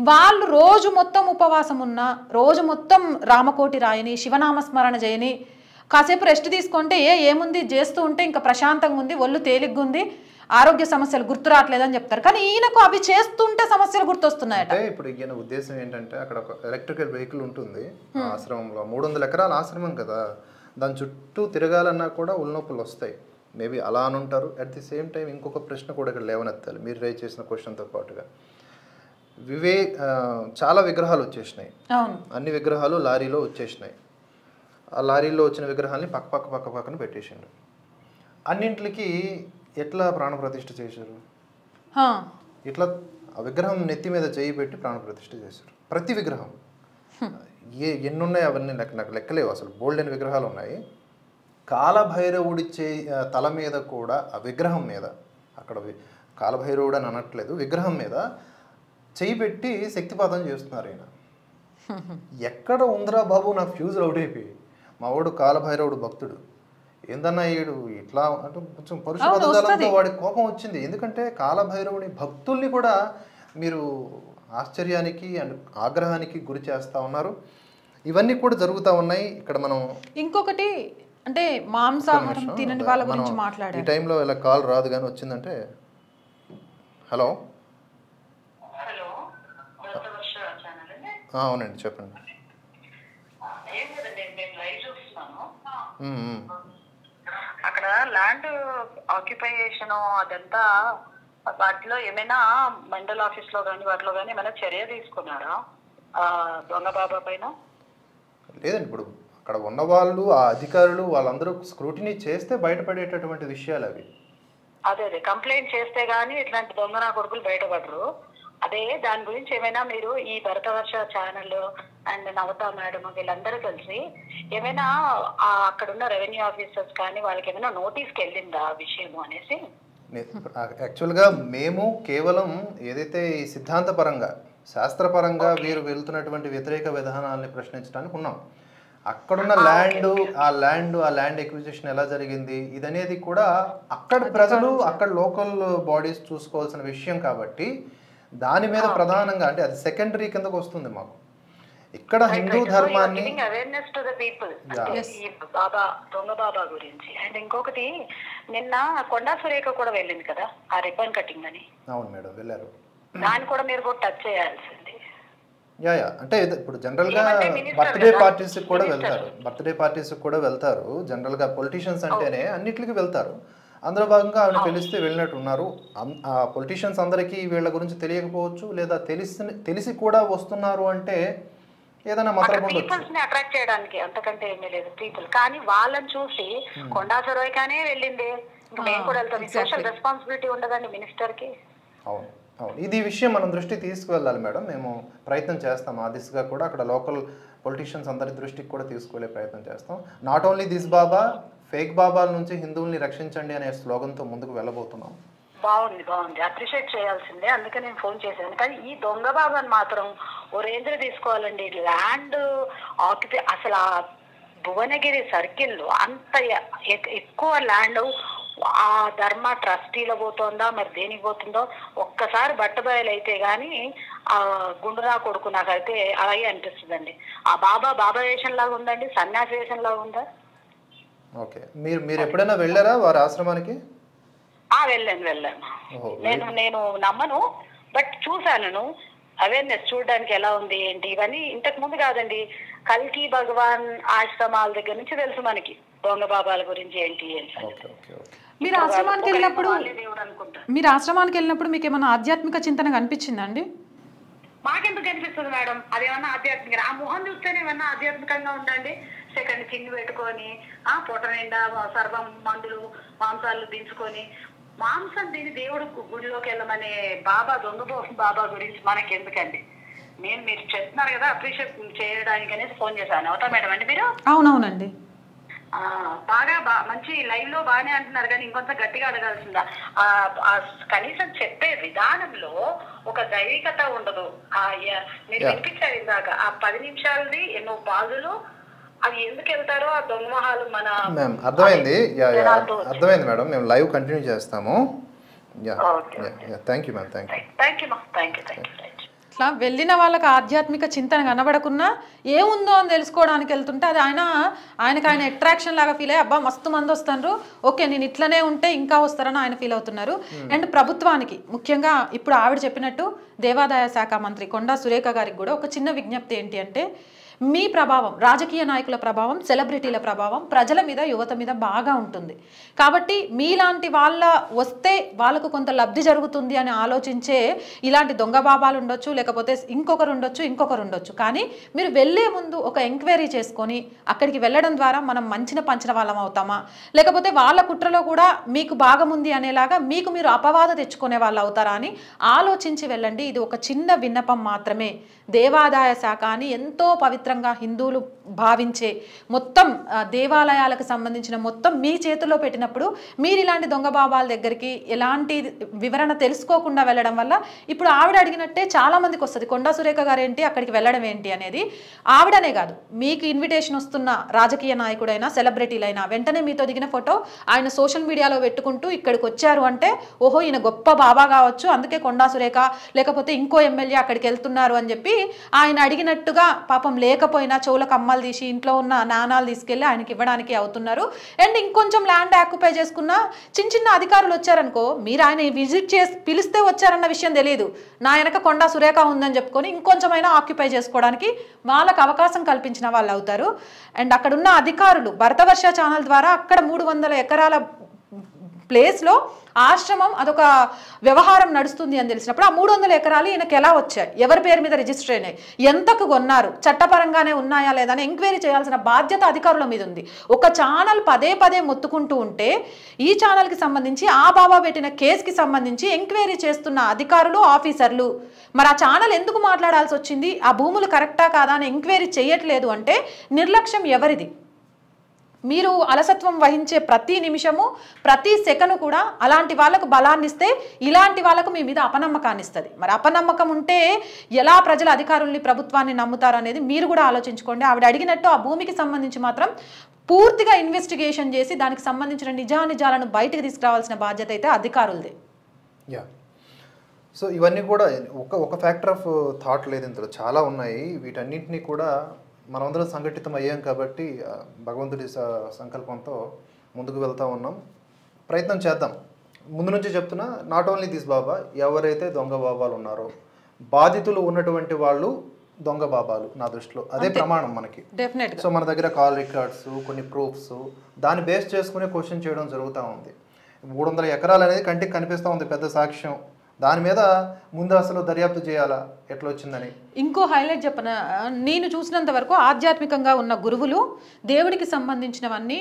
వాళ్ళు రోజు మొత్తం ఉపవాసం ఉన్నా, రోజు మొత్తం రామకోటి రాయని, శివనామస్మరణ చేయని, కాసేపు రెస్ట్ తీసుకుంటే ఏముంది చేస్తూ ఉంటే ఇంకా ప్రశాంతంగా ఉంది, ఒళ్ళు తేలిగ్గా ఉంది, ఆరోగ్య సమస్యలు గుర్తు రావట్లేదని చెప్తారు. కానీ ఈయనకు అవి చేస్తుంటే సమస్యలు గుర్తొస్తున్నాయట. ఇప్పుడు ఈయన ఉద్దేశం ఏంటంటే అక్కడ ఒక ఎలక్ట్రికల్ వెహికల్ ఉంటుంది ఆశ్రమంలో, 300 ఎకరాల ఆశ్రమం కదా, దాని చుట్టూ తిరగాలన్నా కూడా ఉల్నొప్పులు వస్తాయి. మేబీ అలా అని ఉంటారు. అట్ ది సేమ్ టైం ఇంకొక ప్రశ్న కూడా ఇక్కడ లేవనెత్తాలి మీరు రైజ్ చేసిన క్వశ్చన్తో పాటుగా. చాలా విగ్రహాలు వచ్చేసినాయి, అన్ని విగ్రహాలు లారీలో వచ్చేసినాయి. ఆ లారీలో వచ్చిన విగ్రహాలని పక్కన పెట్టేసిండు. అన్నింటికి ఎట్లా ప్రాణప్రతిష్ఠ చేశారు? ఇట్లా ఆ విగ్రహం నెత్తి మీద చేయి పెట్టి ప్రాణప్రతిష్ఠ చేశారు. ప్రతి విగ్రహం ఎన్ని ఉన్నాయి అవన్నీ నాకు లెక్కలేవు, అసలు బోల్డ్ అని విగ్రహాలు ఉన్నాయి. కాలభైరవుడి తల మీద కూడా ఆ విగ్రహం మీద, అక్కడ కాలభైరవుడు అని అనట్లేదు, విగ్రహం మీద చేయి పెట్టి శక్తిపాతం చేస్తున్నారు ఆయన. ఎక్కడ ఉందిరా బాబు, నాకు ఫ్యూజ్ అవుట్ అయిపోయి. మా వాడు కాలభైరవుడు భక్తుడు, ఏందన్నా ఈడు ఇట్లా అంటే కొంచెం పరుష పదజాలంతో వాడి కోపం వచ్చింది. ఎందుకంటే కాలభైరవుని భక్తుల్ని కూడా మీరు ఆశ్చర్యానికి అండ్ ఆగ్రహానికి గురి చేస్తూ ఉన్నారు. ఇవన్నీ కూడా జరుగుతూ ఉన్నాయి. ఇక్కడ మనం ఇంకొకటి అంటే మాంసాహారం తినని వాళ్ళ గురించి మాట్లాడారు. ఈ టైంలో ఇలా కాల్ రాదు కానీ వచ్చిందంటే. హలో, అవునండి చెప్పండి. అక్కడ ల్యాండ్ ఆక్యుపైజేషన్ అదంతా, వాటిలో ఏమైనా మండల్ ఆఫీస్ లో కానీ వాటిలో కానీ ఏమైనా చర్య తీసుకున్నారా దొంగ బాబా పైన? లేదండి, ఇప్పుడు అక్కడ ఉన్నవాళ్ళు ఆ అధికారులు వాళ్ళందరూ స్క్రూటినీ చేస్తే బయటపడేటటువంటి విషయాలు అవి. అదే కంప్లైంట్ చేస్తే గానీ ఇట్లాంటి దొంగ నా కొడుకులు బయటపడరు. అదే దాని గురించి ఏమైనా మీరు ఈ Bharatavarsha channel and Navata madam వీళ్ళందరూ కలిసి ఏమైనా అక్కడున్న రెవెన్యూ ఆఫీసర్స్ కానీ వాళ్ళకి ఏమైనా నోటీస్కి వెళ్ళిందా విషయము అనేసి? యాక్చువల్గా మేము కేవలం ఏదైతే ఈ సిద్ధాంతపరంగా శాస్త్రపరంగా వీరు వెళ్తున్నటువంటి వ్యతిరేక విధానాలని ప్రశ్నించడానికి ఉన్నాం. అక్కడున్న ఆ ల్యాండ్ ఎక్విజిషన్ ఎలా జరిగింది ఇదనేది కూడా అక్కడ ప్రజలు, అక్కడ లోకల్ బాడీస్ చూసుకోవాల్సిన విషయం కాబట్టి దాని మీద ప్రధానంగా, అంటే అది సెకండరీ కిందకు వస్తుంది మాకు. ఇక్కడ హిందూ ధర్మాన్ని అవేర్నెస్ టు ద పీపుల్ బాబా దొంగ బాబా గురించి. అండ్ ఇంకొకటి నిన్న కొండా సురేఖ కూడా వెళ్ళింది కదా ఆ రిబ్బన్ కటింగ్ అని. అవును మేడం, వెళ్ళారు. దాన్ని కూడా మీరు కూడా టచ్ చేయాల్సింది. అంటే ఇప్పుడు జనరల్గా బర్త్డే పార్టీస్కి కూడా వెళ్తారు. జనరల్గా పొలిటీషియన్స్ అంటేనే అన్నిటికీ వెళ్తారు. అందులో భాగంగా ఆవిడ తెలిస్తే వెళ్ళినట్టు ఉన్నారు. ఆ పొలిటీషియన్స్ అందరికీ వీళ్ళ గురించి తెలియకపోవచ్చు, లేదా తెలిసి కూడా వస్తున్నారు అంటే ఏదైనా పీపుల్స్ ని అట్రాక్ట్ చేయడానికి, అంతకంటే ఏమీ లేదు. పీపుల్ కానీ వాళ్ళని చూసి కొండా సురేఖనే వెళ్ళింది, ఇంకా మేము కూడా వెళ్తాం. సోషల్ రెస్పాన్సిబిలిటీ ఉండదండి మినిస్టర్ కి? అవును, ఇది విషయం మనం దృష్టి తీసుకువెళ్ళాలి మేడం. మేము ప్రయత్నం చేస్తాం ఆ దిశగా కూడా. అక్కడ లోకల్ పొలిటీషియన్స్ అందరి దృష్టికి కూడా తీసుకువెళ్ళే ప్రయత్నం చేస్తాం. Not only this baba, fake బాబాల నుంచి హిందువుల్ని రక్షించండి అనే స్లోగన్తో ముందుకు వెళ్ళబోతున్నాం. బాగుంది, అప్రిషియేట్ చేయాల్సిందే. అందుకే నేను ఫోన్ చేశాను. కానీ ఈ దొంగ బాబాని మాత్రం ఓ రేంజ్ తీసుకోవాలండి. ల్యాండ్ ఆక్యుపై అసలు ఆ భువనగిరి సర్కిల్లో అంత ఎక్కువ ల్యాండ్ ఆ ధర్మ ట్రస్టీలో పోతుందా మరి దేనికి పోతుందో ఒక్కసారి బట్టబయలు అయితే గానీ ఆ గుండునా కొడుకు నాకైతే అలాగే అనిపిస్తుందండి. ఆ బాబా వేషం లాగా ఉందండి, సన్యాసి వేషం లాగా ఉందా? ఓకే, మీరు ఎప్పుడైనా వెళ్ళారా వారి ఆశ్రమానికి? వెళ్ళాను. నేను నమ్మను, బట్ చూసాను. అవేర్నెస్ చూడడానికి ఎలా ఉంది ఏంటి ఇవన్నీ ఇంతకు ముందు కాదండి, కల్కి భగవాన్ ఆశ్రమాల దగ్గర నుంచి తెలుసు మనకి దొంగ బాబాల గురించి ఏంటి. మీరు ఆశ్రమానికి వెళ్ళినప్పుడు మీకు ఏమైనా ఆధ్యాత్మిక చింతన కనిపించిందండి? మాకెందుకు కనిపిస్తుంది మేడం? అదేమన్నా ఆధ్యాత్మిక? ఆ మొహం చూస్తేనే ఏమన్నా ఆధ్యాత్మికంగా ఉండండి. సెకండ్ కింగ్ పెట్టుకొని పొట్ట నిండా సర్వం మందులు మాంసాలు దించుకొని మాంసం తిని దేవుడు గుడిలోకి వెళ్ళమనే దొంగ బాబా గురించి మనకెందుకండి? మీరు చెప్తున్నారు కదా, అప్రిషియేట్ చేయడానికి అనేసి ఫోన్ చేశాను. అవుతా మేడం అండి మీరు? అవునవునండి. బాగా మంచి లైవ్ లో బాగానే అంటున్నారు, కానీ ఇంకొంత గట్టిగా అడగాల్సిందా? కనీసం చెప్పే విధానంలో ఒక దైవికత ఉండదు. మీరు వినిపించారు ఇందాక ఆ 10 నిమిషాలది ఎన్నో బాధలు, అవి ఎందుకు వెళ్తారో ఆ దొంగ మొహాలు మన అర్థమైంది. అర్థమైంది మేడం, మేము లైవ్ కంటిన్యూ చేస్తాము. Thank you ma'am. Thank you. ఇట్లా వెళ్ళిన వాళ్ళకి ఆధ్యాత్మిక చింతన కనబడకున్నా ఏముందో అని తెలుసుకోవడానికి వెళ్తుంటే అది ఆయనకు అట్రాక్షన్ లాగా ఫీల్ అయ్యి అబ్బా మస్తు మంది వస్తారు, ఓకే నేను ఇట్లనే ఉంటే ఇంకా వస్తారని ఆయన ఫీల్ అవుతున్నారు. అండ్ ప్రభుత్వానికి ముఖ్యంగా ఇప్పుడు ఆవిడ చెప్పినట్టు దేవాదాయ శాఖ మంత్రి కొండా సురేఖ గారికి కూడా ఒక చిన్న విజ్ఞప్తి ఏంటి అంటే, మీ ప్రభావం, రాజకీయ నాయకుల ప్రభావం, సెలబ్రిటీల ప్రభావం ప్రజల మీద, యువత మీద బాగా ఉంటుంది. కాబట్టి మీలాంటి వాళ్ళ వస్తే వాళ్ళకు కొంత లబ్ధి జరుగుతుంది అని ఆలోచించే ఇలాంటి దొంగ బాబాలు ఉండొచ్చు, లేకపోతే ఇంకొకరు ఉండొచ్చు. కానీ మీరు వెళ్ళే ముందు ఒక ఎంక్వైరీ చేసుకొని అక్కడికి వెళ్ళడం ద్వారా మనం పంచిన వాళ్ళం అవుతామా, లేకపోతే వాళ్ళ కుట్రలో కూడా మీకు భాగం ఉంది అనేలాగా మీకు మీరు అపవాద తెచ్చుకునే వాళ్ళు అవుతారా అని ఆలోచించి వెళ్ళండి. ఇది ఒక చిన్న విన్నపం మాత్రమే. దేవాదాయ శాఖ అని ఎంతో పవిత్రంగా హిందువులు భావించే మొత్తం దేవాలయాలకు సంబంధించిన మొత్తం మీ చేతిలో పెట్టినప్పుడు మీరు ఇలాంటి దొంగ బాబాల దగ్గరికి ఎలాంటి వివరణ తెలుసుకోకుండా వెళ్ళడం వల్ల ఇప్పుడు ఆవిడ అడిగినట్టే చాలా మందికి వస్తుంది, కొండా సురేఖ గారు ఏంటి అక్కడికి వెళ్ళడం ఏంటి అనేది. ఆవిడనే కాదు, మీకు ఇన్విటేషన్ వస్తున్న రాజకీయ నాయకుడైనా సెలబ్రిటీలైనా వెంటనే మీతో దిగిన ఫోటో ఆయన సోషల్ మీడియాలో పెట్టుకుంటూ ఇక్కడికి వచ్చారు అంటే ఓహో ఈయన గొప్ప బాబా కావచ్చు, అందుకే కొండా సురేఖ లేకపోతే ఇంకో ఎమ్మెల్యే అక్కడికి వెళ్తున్నారు అని చెప్పి ఆయన అడిగినట్టుగా పాపం లేకపోయినా చెవుల కమ్మలు తీసి ఇంట్లో ఉన్న నాణాలు తీసుకెళ్లి ఆయనకి ఇవ్వడానికి అవుతున్నారు. అండ్ ఇంకొంచెం ల్యాండ్ ఆక్యుపై చేసుకున్న చిన్న అధికారులు వచ్చారనుకో, మీరు ఆయన విజిట్ చేసి పిలిస్తే వచ్చారన్న విషయం తెలియదు, నా వెనక కొండా సురేఖ ఉందని చెప్పుకొని ఇంకొంచెమైనా ఆక్యుపై చేసుకోవడానికి వాళ్ళకు అవకాశం కల్పించిన వాళ్ళు అవుతారు. అండ్ అక్కడున్న అధికారులు భరతవర్ష ఛానల్ ద్వారా అక్కడ 300 ఎకరాల ప్లేస్లో ఆశ్రమం అదొక వ్యవహారం నడుస్తుంది అని తెలిసినప్పుడు ఆ 300 ఎకరాలు ఈయనకి ఎలా వచ్చాయి, ఎవరి పేరు మీద రిజిస్టర్ అయినాయి, ఎంతకు కొన్నారు, చట్టపరంగానే ఉన్నాయా లేదా అని ఎంక్వైరీ చేయాల్సిన బాధ్యత అధికారుల మీద ఉంది. ఒక ఛానల్ పదే మొత్తుకుంటూ ఉంటే ఈ ఛానల్కి సంబంధించి ఆ బాబా పెట్టిన కేసుకి సంబంధించి ఎంక్వైరీ చేస్తున్న అధికారులు, ఆఫీసర్లు మరి ఆ ఛానల్ ఎందుకు మాట్లాడాల్సి వచ్చింది, ఆ భూములు కరెక్టా కాదా అని ఎంక్వైరీ చేయట్లేదు అంటే నిర్లక్ష్యం ఎవరిది? మీరు అలసత్వం వహించే ప్రతి నిమిషము, ప్రతి సెకను కూడా అలాంటి వాళ్ళకు బలాన్ని ఇస్తే ఇలాంటి వాళ్ళకు మీ మీద అపనమ్మకాన్ని ఇస్తుంది. మరి అపనమ్మకం ఉంటే ఎలా ప్రజల అధికారుల్ని, ప్రభుత్వాన్ని నమ్ముతారు అనేది మీరు కూడా ఆలోచించుకోండి. ఆవిడ అడిగినట్టు ఆ భూమికి సంబంధించి మాత్రం పూర్తిగా ఇన్వెస్టిగేషన్ చేసి దానికి సంబంధించిన నిజానిజాలను బయటకు తీసుకురావాల్సిన బాధ్యత అయితే అధికారులదే. సో ఇవన్నీ కూడా ఒక ఫ్యాక్టర్ ఆఫ్ థాట్ లేదు, ఇందులో చాలా ఉన్నాయి. వీటన్నింటినీ కూడా మనమందరం సంఘటితం అయ్యాం కాబట్టి భగవంతుడి సంకల్పంతో ముందుకు వెళ్తూ ఉన్నాం. ప్రయత్నం చేద్దాం. ముందు నుంచి చెప్తున్నా, నాట్ ఓన్లీ దిస్ బాబా, ఎవరైతే దొంగ బాబాలు ఉన్నారో బాధితులు ఉన్నటువంటి వాళ్ళు దొంగ బాబాలు నా దృష్టిలో, అదే ప్రమాణం మనకి. సో మన దగ్గర కాల్ రికార్డ్స్, కొన్ని ప్రూఫ్స్, దాన్ని బేస్ చేసుకునే క్వశ్చన్ చేయడం జరుగుతూ ఉంది. 300 ఎకరాలు అనేది కంటికి కనిపిస్తూ ఉంది, పెద్ద సాక్ష్యం. దాని మీద ముందు అసలు దర్యాప్తు చేయాలా, ఎట్లా వచ్చిందని. ఇంకో హైలైట్ చెప్పన, నేను చూసినంత వరకు ఆధ్యాత్మికంగా ఉన్న గురువులు దేవుడికి సంబంధించినవన్నీ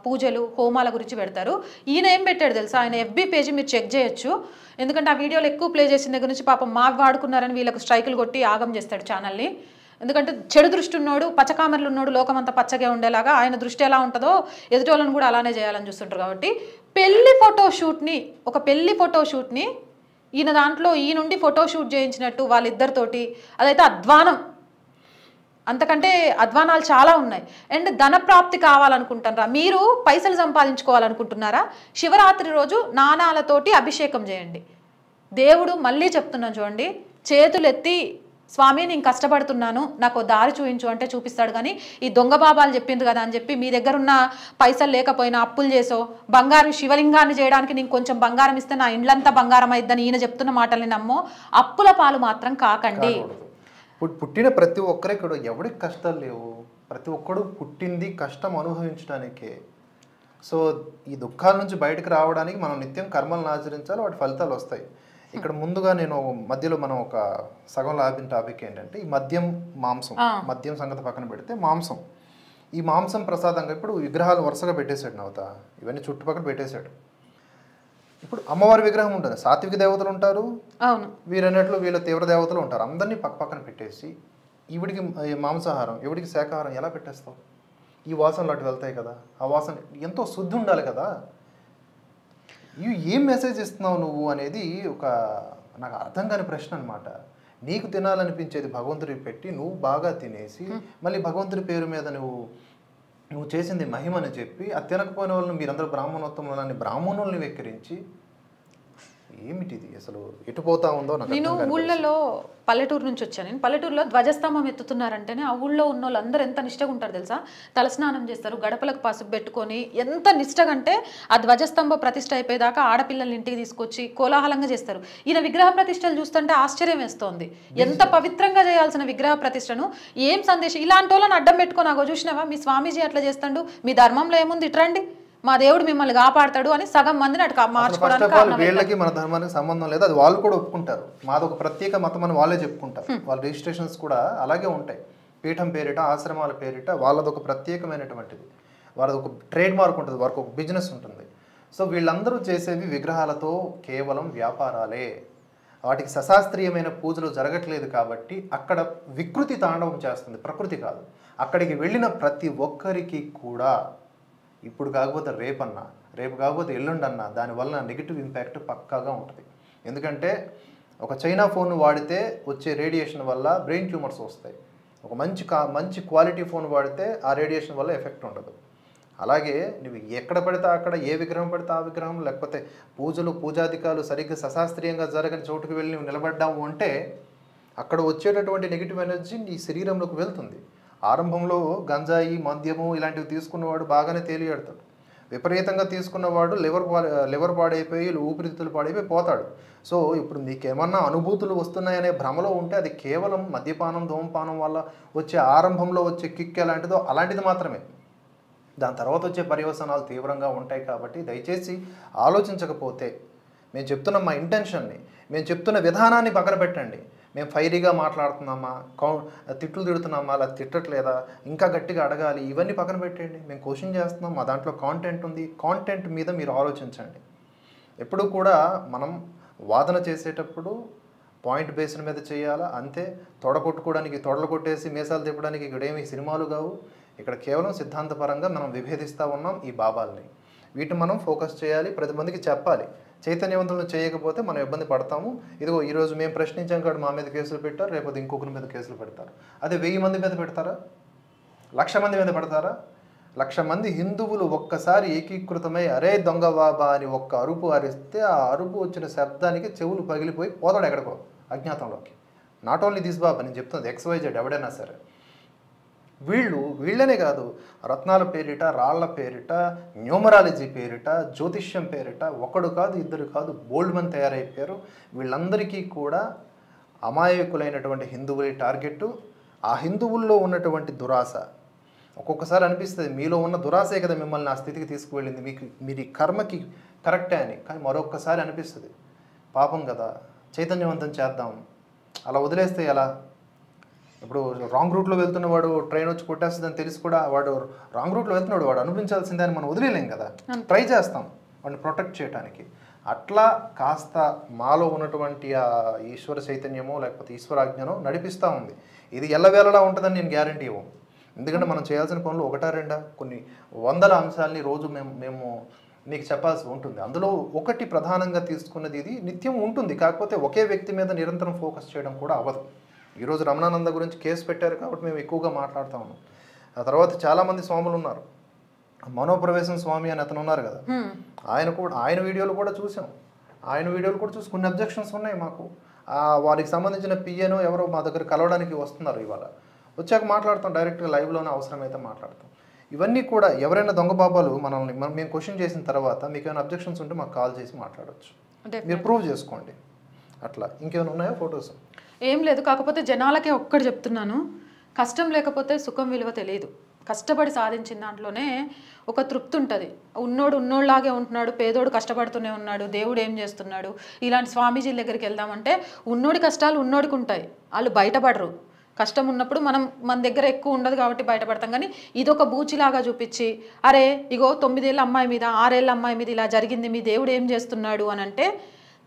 పూజలు, హోమాల గురించి పెడతారు. ఈయన ఏం పెట్టాడు తెలుసా, ఆయన FB పేజీ మీరు చెక్ చేయొచ్చు. ఎందుకంటే ఆ వీడియోలు ఎక్కువ ప్లే చేసిన దగ్గర నుంచి పాపం మాకు వాడుకున్నారని వీళ్ళకు స్ట్రైకులు కొట్టి ఆగం చేస్తాడు ఛానల్ని. ఎందుకంటే చెడు దృష్టి ఉన్నోడు, పచ్చకామెర్లు ఉన్నోడు లోకమంతా పచ్చగా ఉండేలాగా ఆయన దృష్టి ఎలా ఉంటుందో ఎదుటోళ్ళని కూడా అలానే చేయాలని చూస్తుంటారు. కాబట్టి ఒక పెళ్లి ఫోటోషూట్ని ఈయన దాంట్లో ఈ నుండి ఫోటోషూట్ చేయించినట్టు వాళ్ళిద్దరితోటి, అదైతే అధ్వానం. అంతకంటే అధ్వానాలు చాలా ఉన్నాయి. అండ్ ధనప్రాప్తి కావాలనుకుంటున్నారా, మీరు పైసలు సంపాదించుకోవాలనుకుంటున్నారా, శివరాత్రి రోజు నాణాలతోటి అభిషేకం చేయండి. దేవుడు మళ్ళీ చెప్తున్నాను చూడండి, చేతులెత్తి స్వామి నేను కష్టపడుతున్నాను, నాకు దారి చూపించు అంటే చూపిస్తాడు. కానీ ఈ దొంగ బాబాలు చెప్పింది కదా అని చెప్పి మీ దగ్గర ఉన్న పైసలు లేకపోయినా అప్పులు చేసో, బంగారు శివలింగాన్ని చేయడానికి నేను కొంచెం బంగారం ఇస్తే నా ఇండ్లంతా బంగారం అయిద్దని ఈయన చెప్తున్న మాటల్ని నమ్మో అప్పుల పాలు మాత్రం కాకండి. పుట్టిన ప్రతి ఒక్కరికి కూడా ఎవరికి కష్టాలు లేవు, ప్రతి ఒక్కడు పుట్టింది కష్టం అనుభవించడానికే. సో ఈ దుఃఖాల నుంచి బయటకు రావడానికి మనం నిత్యం కర్మలను ఆచరించాలి, వాటి ఫలితాలు వస్తాయి. ఇక్కడ ముందుగా నేను మధ్యలో మనం ఒక సగంలో ఆపిన టాపిక్ ఏంటంటే ఈ మద్యం మాంసం, మద్యం సంగతి పక్కన పెడితే మాంసం, ఈ మాంసం ప్రసాదంగా ఇప్పుడు విగ్రహాలు వరుసగా పెట్టేశాడు నవత, ఇవన్నీ చుట్టుపక్కల పెట్టేశాడు. ఇప్పుడు అమ్మవారి విగ్రహం ఉంటుంది, సాత్విక దేవతలు ఉంటారు, అవును, వీరన్నట్లు వీళ్ళ తీవ్ర దేవతలు ఉంటారు, అందరినీ పక్కన పెట్టేసి ఈవిడికి మాంసాహారం ఈవిడికి శాకాహారం ఎలా పెట్టేస్తావు? ఈ వాసనలు అటు వెళ్తాయి కదా, ఆ వాసన ఎంతో శుద్ధి ఉండాలి కదా, ఇవి ఏం మెసేజ్ ఇస్తున్నావు నువ్వు అనేది ఒక నాకు అర్థం కాని ప్రశ్న అనమాట. నీకు తినాలనిపించేది భగవంతుడికి పెట్టి నువ్వు బాగా తినేసి మళ్ళీ భగవంతుడి పేరు మీద నువ్వు చేసింది మహిమని చెప్పి అది తినకపోయిన వాళ్ళని మీరందరూ బ్రాహ్మణోత్తములని బ్రాహ్మణుల్ని వెక్కిరించి ఏమిటిది అసలు ఎటు పోతా ఉందో నాకు. నేను ఊళ్ళలో పల్లెటూరు నుంచి వచ్చాను. నేను పల్లెటూరులో ధ్వజస్తంభం ఎత్తుతున్నారంటేనే ఆ ఊళ్ళో ఉన్న వాళ్ళందరూ ఎంత నిష్టగా ఉంటారు తెలుసా? తలస్నానం చేస్తారు, గడపలకు పసుపు పెట్టుకొని ఎంత నిష్టగా అంటే ఆ ధ్వజస్తంభ ప్రతిష్ట అయిపోయేదాకా ఆడపిల్లల్ని ఇంటికి తీసుకొచ్చి కోలాహలంగా చేస్తారు. ఈయన విగ్రహ ప్రతిష్టలు చూస్తుంటే ఆశ్చర్యం వేస్తోంది. ఎంత పవిత్రంగా చేయాల్సిన విగ్రహ ప్రతిష్టను ఏం సందేశం? ఇలాంటి వాళ్ళని అడ్డం పెట్టుకొని అగో చూసినావా మీ స్వామీజీ అట్లా చేస్తాడు, మీ ధర్మంలో ఏముంది ఇట్రండి, మా దేవుడు మిమ్మల్ని కాపాడతాడు అని సగం మందిని అటు మార్చుకోవడానికి వీళ్ళకి మన ధర్మానికి సంబంధం లేదు, అది వాళ్ళు కూడా ఒప్పుకుంటారు. మాది ఒక ప్రత్యేక మతం అని వాళ్ళే చెప్పుకుంటారు. వాళ్ళ రిజిస్ట్రేషన్స్ కూడా అలాగే ఉంటాయి. పీఠం పేరిట, ఆశ్రమాల పేరిట వాళ్ళది ఒక ప్రత్యేకమైనటువంటిది, వాళ్ళది ఒక ట్రేడ్ మార్క్ ఉంటుంది, వారికి ఒక బిజినెస్ ఉంటుంది. సో వీళ్ళందరూ చేసేవి విగ్రహాలతో కేవలం వ్యాపారాలే, వాటికి సశాస్త్రీయమైన పూజలు జరగట్లేదు కాబట్టి అక్కడ వికృతి తాండవం చేస్తుంది, ప్రకృతి కాదు. అక్కడికి వెళ్ళిన ప్రతి ఒక్కరికి కూడా ఇప్పుడు కాకపోతే రేపన్నా, రేపు కాకపోతే ఎల్లుండన్నా దానివల్ల నెగిటివ్ ఇంపాక్ట్ పక్కాగా ఉంటుంది. ఎందుకంటే ఒక చైనా ఫోన్ వాడితే వచ్చే రేడియేషన్ వల్ల బ్రెయిన్ ట్యూమర్స్ వస్తాయి. ఒక మంచి క్వాలిటీ ఫోన్ వాడితే ఆ రేడియేషన్ వల్ల ఎఫెక్ట్ ఉండదు. అలాగే నువ్వు ఎక్కడ పడితే అక్కడ ఏ విగ్రహం పడితే ఆ విగ్రహం, లేకపోతే పూజాధికాలు సరిగ్గా సశాస్త్రీయంగా జరగని చోటుకు వెళ్ళి నువ్వు నిలబడ్డావు అంటే అక్కడ వచ్చేటటువంటి నెగిటివ్ ఎనర్జీ నీ శరీరంలోకి వెళ్తుంది. ఆరంభంలో గంజాయి, మద్యము ఇలాంటివి తీసుకున్నవాడు బాగానే తేలియాడతాడు. విపరీతంగా తీసుకున్నవాడు లివర్ పాడైపోయి ఊపిరితిత్తులు పాడైపోయి పోతాడు. సో ఇప్పుడు మీకేమన్నా అనుభూతులు వస్తున్నాయనే భ్రమలో ఉంటే అది కేవలం మద్యపానం, ధూమపానం వల్ల వచ్చే ఆరంభంలో వచ్చే కిక్ ఎలాంటిదో అలాంటిది మాత్రమే. దాని తర్వాత వచ్చే పర్యవసనాలు తీవ్రంగా ఉంటాయి. కాబట్టి దయచేసి ఆలోచించకపోతే, మేము చెప్తున్న మా ఇంటెన్షన్ని, మేము చెప్తున్న విధానాన్ని పక్కన పెట్టండి. మేము ఫైరీగా మాట్లాడుతున్నామా, తిట్లు తిడుతున్నామా, అలా తిట్టట్లేదా, ఇంకా గట్టిగా అడగాలి, ఇవన్నీ పక్కన పెట్టండి. మేము క్వశ్చన్ చేస్తున్నాం, మా దాంట్లో కాంటెంట్ ఉంది, కాంటెంట్ మీద మీరు ఆలోచించండి. ఎప్పుడు కూడా మనం వాదన చేసేటప్పుడు పాయింట్ బేస్డ్ మీద చేయాలా, అంతే. తొడలు కొట్టేసి మీసాలు తిప్పడానికి ఇక్కడ ఏమి సినిమాలు కావు. ఇక్కడ కేవలం సిద్ధాంతపరంగా మనం విభేదిస్తూ ఉన్నాం ఈ బాబాల్ని. వీటిని మనం ఫోకస్ చేయాలి, 10 మందికి చెప్పాలి. చైతన్యవంతులను చేయకపోతే మనం ఇబ్బంది పడతాము. ఇదిగో ఈరోజు మేము ప్రశ్నించాం కాబట్టి మా మీద కేసులు పెట్టారు, రేపు ఇంకొకరి మీద కేసులు పెడతారు. అదే 1000 మంది మీద పెడతారా, 1,00,000 మంది మీద పెడతారా? 1,00,000 మంది హిందువులు ఒక్కసారి ఏకీకృతమై అరే దొంగ బాబా అని ఒక్క అరుపు అరిస్తే ఆ అరుపు వచ్చిన శబ్దానికి చెవులు పగిలిపోయి పోతాడు ఎక్కడికో అజ్ఞాతంలోకి. నాట్ ఓన్లీ దిస్ బాబా, నేను చెప్తుంది XYZ ఎవడైనా సరే. వీళ్ళనే కాదు, రత్నాల పేరిట, రాళ్ల పేరిట, న్యూమరాలజీ పేరిట, జ్యోతిష్యం పేరిట ఒకడు కాదు, ఇద్దరు కాదు, బోల్డ్ మంది తయారైపోయారు. వీళ్ళందరికీ కూడా అమాయకులైనటువంటి హిందువులే టార్గెట్. ఆ హిందువుల్లో ఉన్నటువంటి దురాశ ఒక్కొక్కసారి అనిపిస్తుంది, మీలో ఉన్న దురాశే కదా మిమ్మల్ని ఆ స్థితికి తీసుకువెళ్ళింది, మీరు ఈ కర్మకి కరెక్టే అని. కానీ మరొక్కసారి అనిపిస్తుంది, పాపం కదా, చైతన్యవంతం చేద్దాం, అలా వదిలేస్తే ఎలా? ఇప్పుడు రాంగ్ రూట్లో వెళ్తున్నవాడు ట్రైన్ వచ్చి కొట్టేస్తుందని తెలిసి కూడా వాడు రాంగ్ రూట్లో వెళ్తున్నాడు, వాడు అనిపించాల్సిందే అని మనం వదిలేలేం కదా, ట్రై చేస్తాం వాడిని ప్రొటెక్ట్ చేయడానికి. అట్లా కాస్త మాలో ఉన్నటువంటి ఆ ఈశ్వర చైతన్యమో లేకపోతే ఈశ్వరాజ్ఞనో నడిపిస్తూ ఉంది. ఇది ఎల్లవేళలా ఉంటుందని నేను గ్యారంటీ ఇవ్వం. ఎందుకంటే మనం చేయాల్సిన పనులు 1-2 కొన్ని వందల అంశాలని రోజు మేము మీకు చెప్పాల్సి ఉంటుంది. అందులో ఒకటి ప్రధానంగా తీసుకున్నది ఇది నిత్యం ఉంటుంది. కాకపోతే ఒకే వ్యక్తి మీద నిరంతరం ఫోకస్ చేయడం కూడా అవ్వదు. ఈరోజు రమణానంద గురించి కేసు పెట్టారు కాబట్టి మేము ఎక్కువగా మాట్లాడుతూ ఉన్నాం. ఆ తర్వాత చాలామంది స్వాములు ఉన్నారు. మనోప్రవేశం స్వామి అని అతను ఉన్నారు కదా, ఆయన వీడియోలు కూడా చూసాం. ఆయన వీడియోలు కూడా చూసి కొన్ని అబ్జెక్షన్స్ ఉన్నాయి మాకు. వారికి సంబంధించిన పిఏనో ఎవరో మా దగ్గర కలవడానికి వస్తున్నారు. ఇవాళ వచ్చాక మాట్లాడతాం, డైరెక్ట్గా లైవ్లోనే అవసరమైతే మాట్లాడతాం. ఇవన్నీ కూడా ఎవరైనా దొంగ బాబాలు మేము క్వశ్చన్ చేసిన తర్వాత మీకు ఏమైనా అబ్జెక్షన్స్ ఉంటే మాకు కాల్ చేసి మాట్లాడవచ్చు, మీరు ప్రూవ్ చేసుకోండి. అట్లా ఇంకేమైనా ఉన్నాయో ఫొటోస్? ఏం లేదు, కాకపోతే జనాలకే ఒక్కటి చెప్తున్నాను, కష్టం లేకపోతే సుఖం విలువ తెలియదు. కష్టపడి సాధించిన దాంట్లోనే ఒక తృప్తి ఉంటుంది. ఉన్నోడు ఉన్నోళ్ళలాగే ఉంటున్నాడు, పేదోడు కష్టపడుతూనే ఉన్నాడు, దేవుడు ఏం చేస్తున్నాడు. ఇలాంటి స్వామీజీల దగ్గరికి వెళ్దామంటే ఉన్నోడి కష్టాలు ఉన్నోడికి ఉంటాయి, వాళ్ళు బయటపడరు. కష్టం ఉన్నప్పుడు మన దగ్గర ఎక్కువ ఉండదు కాబట్టి బయటపడతాం. కానీ ఇదొక బూచిలాగా చూపించి, అరే ఇగో 9 ఏళ్ళ అమ్మాయి మీద 6 ఏళ్ళ అమ్మాయి మీద ఇలా జరిగింది, మీ దేవుడు ఏం చేస్తున్నాడు అని అంటే,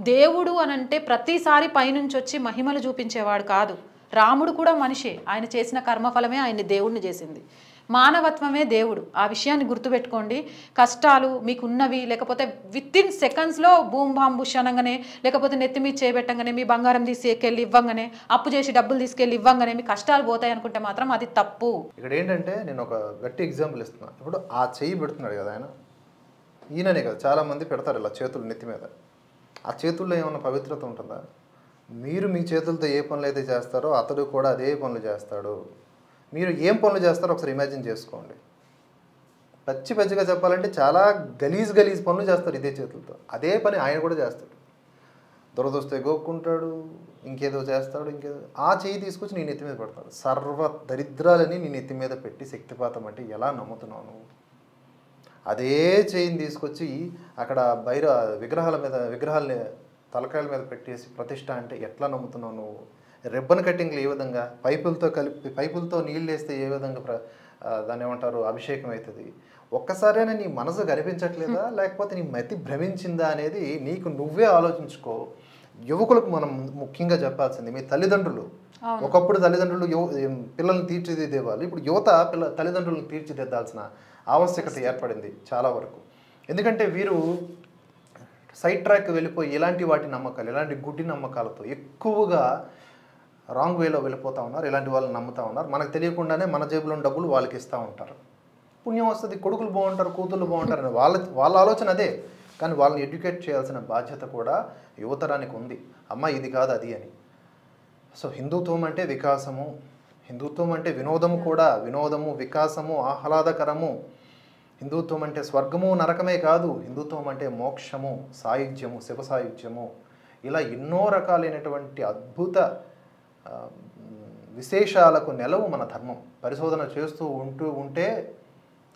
దేవుడు అనంటే ప్రతిసారి పైనుంచి వచ్చి మహిమలు చూపించేవాడు కాదు. రాముడు కూడా మనిషే, ఆయన చేసిన కర్మఫలమే ఆయన్ని దేవుడిని చేసింది. మానవత్వమే దేవుడు. ఆ విషయాన్ని గుర్తుపెట్టుకోండి. కష్టాలు మీకున్నవి, లేకపోతే వితిన్ సెకండ్స్లో బూమ్ బాంబ్ బుష్ అనగానే, లేకపోతే నెత్తి మీద చేయబెట్టంగానే, మీ బంగారం తీసుకెళ్ళి ఇవ్వంగానే, అప్పు చేసి డబ్బులు తీసుకెళ్ళి ఇవ్వంగానే మీ కష్టాలు పోతాయి అనుకుంటే మాత్రం అది తప్పు. ఇక్కడ ఏంటంటే నేను ఒక గట్టి ఎగ్జాంపుల్ ఇస్తున్నాను. ఇప్పుడు ఆ చెయ్యి పెడుతున్నాడు కదా ఆయన, ఈయననే కదా చాలామంది పెడతారు ఇలా చేతులు నెత్తి మీద. ఆ చేతుల్లో ఏమైనా పవిత్రత ఉంటుందా? మీరు మీ చేతులతో ఏ పనులు అయితే చేస్తారో అతడు కూడా అదే పనులు చేస్తాడు. మీరు ఏం పనులు చేస్తారో ఒకసారి ఇమాజిన్ చేసుకోండి. పచ్చిగా చెప్పాలంటే చాలా గలీజ్ పనులు చేస్తారు ఇదే చేతులతో. అదే పని ఆయన కూడా చేస్తాడు. దురదొస్తే గోక్కుంటాడు, ఇంకేదో చేస్తాడు, ఇంకేదో. ఆ చెయ్యి తీసుకొచ్చి నీ నెత్తి మీద పెడతాడు. సర్వ దరిద్రాలని నీ నెత్తి మీద పెట్టి శక్తిపాతం అంటే ఎలా నమ్ముతున్నావు నువ్వు? అదే చెయ్యిని తీసుకొచ్చి అక్కడ బయట విగ్రహాలని తలకాయల మీద పెట్టేసి ప్రతిష్ట అంటే ఎట్లా నమ్ముతున్నావు నువ్వు? రిబ్బన్ కటింగ్లు ఏ విధంగా, పైపులతో నీళ్ళు వేస్తే ఏ విధంగా దాన్ని ఏమంటారు అభిషేకం అవుతుంది? ఒక్కసారైనా నీ మనసు కనిపించట్లేదా, లేకపోతే నీ మతి భ్రమించిందా అనేది నీకు నువ్వే ఆలోచించుకో. యువకులకు మనం ముఖ్యంగా చెప్పాల్సింది, మీ తల్లిదండ్రులు ఒకప్పుడు తల్లిదండ్రులు పిల్లల్ని తీర్చిదిద్దేవాళ్ళు. ఇప్పుడు యువత తల్లిదండ్రులను తీర్చిదిద్దాల్సిన ఆవశ్యకత ఏర్పడింది చాలా వరకు. ఎందుకంటే వీరు సైడ్ ట్రాక్ వెళ్ళిపోయి ఇలాంటి వాటి నమ్మకాలు, ఇలాంటి గుడ్డి నమ్మకాలతో ఎక్కువగా రాంగ్ వేలో వెళ్ళిపోతూ ఉన్నారు. ఇలాంటి వాళ్ళని నమ్ముతూ ఉన్నారు. మనకు తెలియకుండానే మన జేబులో డబ్బులు వాళ్ళకి ఇస్తూ ఉంటారు. పుణ్యం వస్తుంది, కొడుకులు బాగుంటారు, కూతుళ్ళు బాగుంటారు అని వాళ్ళ ఆలోచన అదే. కానీ వాళ్ళని ఎడ్యుకేట్ చేయాల్సిన బాధ్యత కూడా యువతరానికి ఉంది. అమ్మ ఇది కాదు అది అని. సో హిందుత్వం అంటే వికాసము, హిందుత్వం అంటే వినోదము కూడా, వినోదము వికాసము ఆహ్లాదకరము. హిందుత్వం అంటే స్వర్గము నరకమే కాదు, హిందుత్వం అంటే మోక్షము, సాయుధ్యము, శివ సాయుధ్యము. ఇలా ఎన్నో రకాలైనటువంటి అద్భుత విశేషాలకు నెలవు మన ధర్మం. పరిశోధన చేస్తూ ఉంటే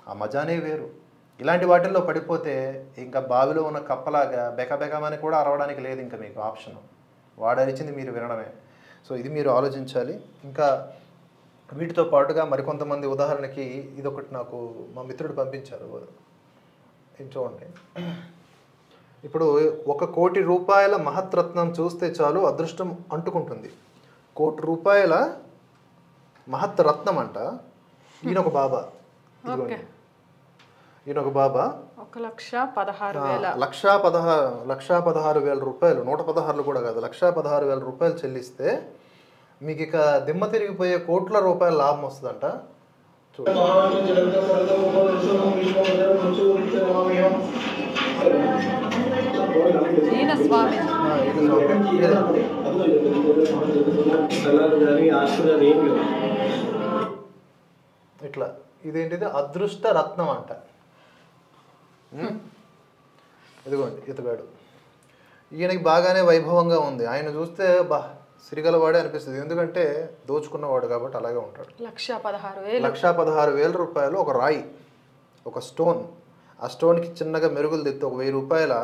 ఆ మజానే వేరు. ఇలాంటి వాటిల్లో పడిపోతే ఇంకా బావిలో ఉన్న కప్పలాగా బెకబెకమని కూడా అరవడానికి లేదు ఇంకా మీకు ఆప్షన్. వాడరిచింది మీరు వినడమే. సో ఇది మీరు ఆలోచించాలి. ఇంకా వీటితో పాటుగా మరికొంతమంది, ఉదాహరణకి ఇదొకటి నాకు మా మిత్రుడు పంపించారు. చూడండి, ఇప్పుడు 1 కోటి రూపాయల మహత్రత్నం చూస్తే చాలు అదృష్టం అంటుకుంటుంది. 1 కోటి రూపాయల మహత్రత్నం అంట. ఈయన ఒక బాబా, ఈయన ఒక బాబా 1,16,000 1,16,000 రూపాయలు, 116 కూడా కాదు, 1,16,000 రూపాయలు చెల్లిస్తే మీకు ఇక దిమ్మ తిరిగిపోయే కోట్ల రూపాయల లాభం వస్తుందంట. ఇట్లా ఇదేంటిది అదృష్ట రత్నం అంట. ఇదిగోండి ఇతగాడు, ఈయనకి బాగానే వైభవంగా ఉంది. ఆయన చూస్తే సిరిగలవాడే అనిపిస్తుంది. ఎందుకంటే దోచుకున్నవాడు కాబట్టి అలాగే ఉంటాడు. 1,16,000 రూపాయలు ఒక రాయి, ఒక స్టోన్. ఆ స్టోన్కి చిన్నగా మెరుగులు దిద్ది, ఒక 1000 రూపాయల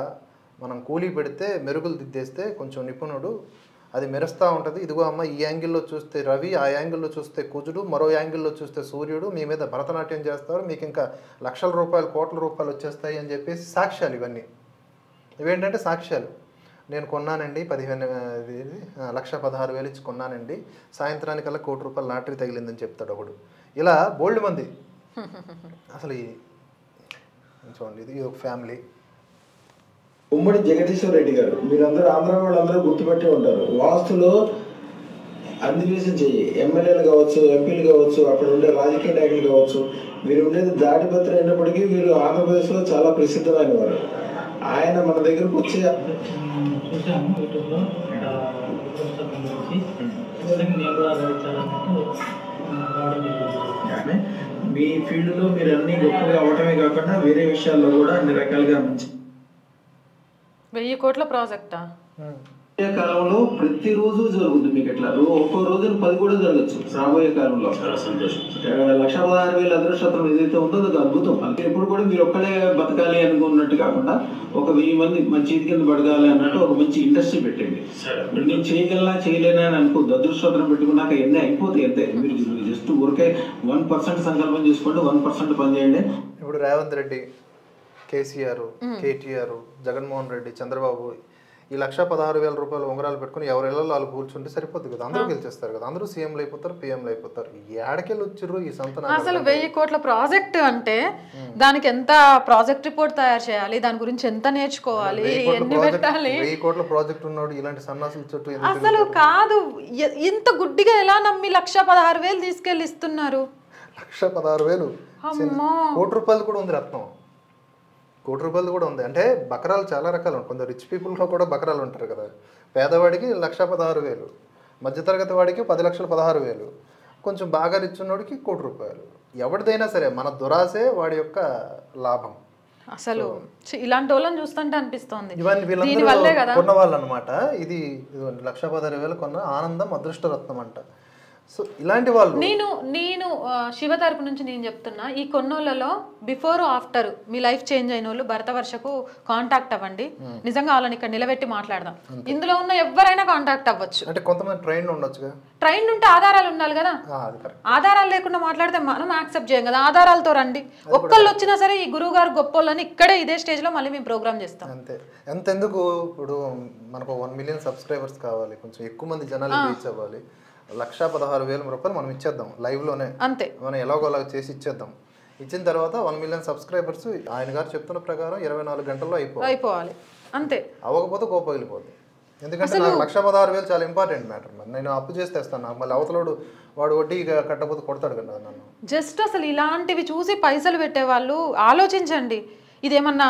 మనం కూలీ పెడితే మెరుగులు దిద్దేస్తే కొంచెం నిపుణుడు అది మెరుస్తూ ఉంటుంది. ఇదిగో అమ్మ, ఈ యాంగిల్లో చూస్తే రవి, ఆ యాంగిల్లో చూస్తే కుజుడు, మరో యాంగిల్లో చూస్తే సూర్యుడు మీ మీద భరతనాట్యం చేస్తారు, మీకు ఇంకా లక్షల రూపాయలు కోట్ల రూపాయలు వచ్చేస్తాయి అని చెప్పేసి సాక్ష్యాలు. ఇవన్నీ ఇవేంటంటే సాక్ష్యాలు. నేను కొన్నానండి 1,16,000 ఇచ్చి కొన్నానండి, సాయంత్రానికల్లా 1 కోటి రూపాయల లాటరీ తగిలిందని చెప్తాడు ఒకడు. ఇలా బోల్డ్ మంది. అసలు చూడండి, ఇది ఒక ఫ్యామిలీ. ఉమ్మడి జగదీశ్వర రెడ్డి గారు, మీరందరూ ఆంధ్ర వాళ్ళందరూ గుర్తుపెట్టే ఉంటారు. వాస్తులో అన్వేషణ చెయ్యి, ఎమ్మెల్యేలు కావచ్చు, ఎంపీలు కావచ్చు, అక్కడ ఉండే రాజకీయ నాయకులు కావచ్చు, వీరు ఉండేది దాడిపత్ర అయినప్పటికీ వీరు ఆంధ్రప్రదేశ్లో చాలా ప్రసిద్ధమైన వారు. ఆయన మన దగ్గరకు వచ్చి మీ ఫీల్డ్లో మీరు అన్ని గొప్పగా అవటమే కాకుండా వేరే విషయాల్లో కూడా అన్ని రకాలుగా మంచి 1,000 కోట్ల ప్రాజెక్టా? కాలంలో ప్రతిరోజు జరుగుతుంది మీకు ఎట్లా ఒక్కో రోజున 10 కూడా జరగచ్చు రాబోయే కాలంలో. చాలా సంతోషం. 1,16,000 అదృష్టం ఏదైతే ఉందో అది అద్భుతం. అంటే ఎప్పుడు కూడా మీరు ఒక్కడే బతకాలి అనుకున్నట్టు కాకుండా ఒక 1000 మంది మన చేతి కింద బతకాలి అన్నట్టు ఒక మంచి ఇండస్ట్రీ పెట్టండి. నేను చేయగలనా చేయలేనా అని అనుకోద్దు. అదృష్టం పెట్టుకున్నాక ఎన్ని అయిపోతాయి అంతే. మీరు జస్ట్ ఊరికే 1% సంకల్పం చేసుకోండి, 1% పని చేయండి. ఇప్పుడు రేవంత్ రెడ్డి, కేసీఆర్, కేటీఆర్, జగన్మోహన్ రెడ్డి, చంద్రబాబు ఈ 1,16,000 రూపాయలు ఉంగరాలు పెట్టుకుని ఎవరి ఇళ్ళలో వాళ్ళు కూర్చుంటే సరిపోద్ది కదా, అందరూ గెలిచేస్తారు కదా, అందరూ సీఎంలు అయిపోతారు, పిఎంలు అయిపోతారు. ఏడకెళ్ళి వచ్చిర్రు ఈ సంతన. అసలు 1000 కోట్ల ప్రాజెక్ట్ అంటే దానికి ఎంత ప్రాజెక్ట్ రిపోర్ట్ తయారు చేయాలి, దాని గురించి ఎంత నేర్చుకోవాలి, ఎన్ని పెట్టాలి. 1000 కోట్ల ప్రాజెక్ట్ ఉన్నాడు ఇలాంటి సన్నాసుల చుట్టూ అసలు కాదు, ఇంత గుడ్డిగా ఎలా నమ్మి 1,16,000 తీసుకెళ్ళి ఇస్తున్నారు? 1,16,000 కోటి రూపాయలు కూడా ఉంది రత్నం, కోటి రూపాయలు కూడా ఉంది. అంటే బకరాలు చాలా రకాలు ఉంటాయి. కొందరు రిచ్ పీపుల్లో కూడా బకరాలు ఉంటారు కదా. పేదవాడికి 1,16,000, మధ్యతరగతి వాడికి 10,16,000, కొంచెం బాగా రిచ్ ఉన్నవాడికి కోటి రూపాయలు. ఎవరిదైనా సరే మన దురాశే వాడి యొక్క లాభం. అసలు ఇలాంటి వాళ్ళని చూస్తుంటే అనిపిస్తోంది ఇవన్నీ వీళ్ళందరూ కొన్న వాళ్ళు అనమాట. ఇది 1,16,000 కొన్న ఆనందం అదృష్టరత్నం అంట. సో ఇలాంటి వాళ్ళు నేను శివ తరపు నుంచి నేను చెప్తున్నా, ఈ కొన్నోళ్ళలో బిఫోర్ ఆఫ్టర్ మీ లైఫ్ చేంజ్ అయిన వాళ్ళు భరత వర్షకు కాంటాక్ట్ అవ్వండి. నిజంగా వాళ్ళని ఇక్కడ నిలబెట్టి మాట్లాడదాం. ఇందులో ఉన్న ఎవరైనా కాంటాక్ట్ అవ్వచ్చు. అంటే కొంతమంది ట్రైన్ ఉండొచ్చుగా. ట్రైన్ ఉంటే ఆధారాలు ఉండాలి కదా. ఆధారాలు లేకుండా మాట్లాడితే మనం యాక్సెప్ట్ చేయం కదా. ఆధారాలతో రండి. ఒక్కళ్ళు వచ్చినా సరే ఈ గురువు గారు గొప్పోళ్ళని ఇక్కడే ఇదే స్టేజ్ లో మళ్ళీ మేము ప్రోగ్రామ్ చేస్తాం. అంతే. ఎంతెందుకు ఇప్పుడు మనకు 1 మిలియన్ సబ్స్క్రైబర్స్ కావాలి, కొంచెం ఎక్కువ మంది జనాలు రీచ్ అవ్వాలి. 1,16,000 రూపాయలు మనం ఇచ్చేద్దాం లైవ్లోనే. అంతే, మనం ఎలాగోలాగా చేసి ఇచ్చేద్దాం. ఇచ్చిన తర్వాత 1 మిలియన్ సబ్స్క్రైబర్స్ ఆయన గారు చెప్తున్న ప్రకారం 24 గంటల్లో అయిపోవాలి. అంతే. అవ్వకపోతే కోపగిలిపోతుంది. ఎందుకంటే నాకు 1,16,000 చాలా ఇంపార్టెంట్ మ్యాటర్. నేను అప్పు చేస్తేస్తాను, నాకు మళ్ళీ అవతలోడు వాడు వడ్డీ కట్టకపోతే కొడతాడు కదా నన్ను. జస్ట్ అసలు ఇలాంటివి చూసి పైసలు పెట్టేవాళ్ళు ఆలోచించండి. ఇదేమన్నా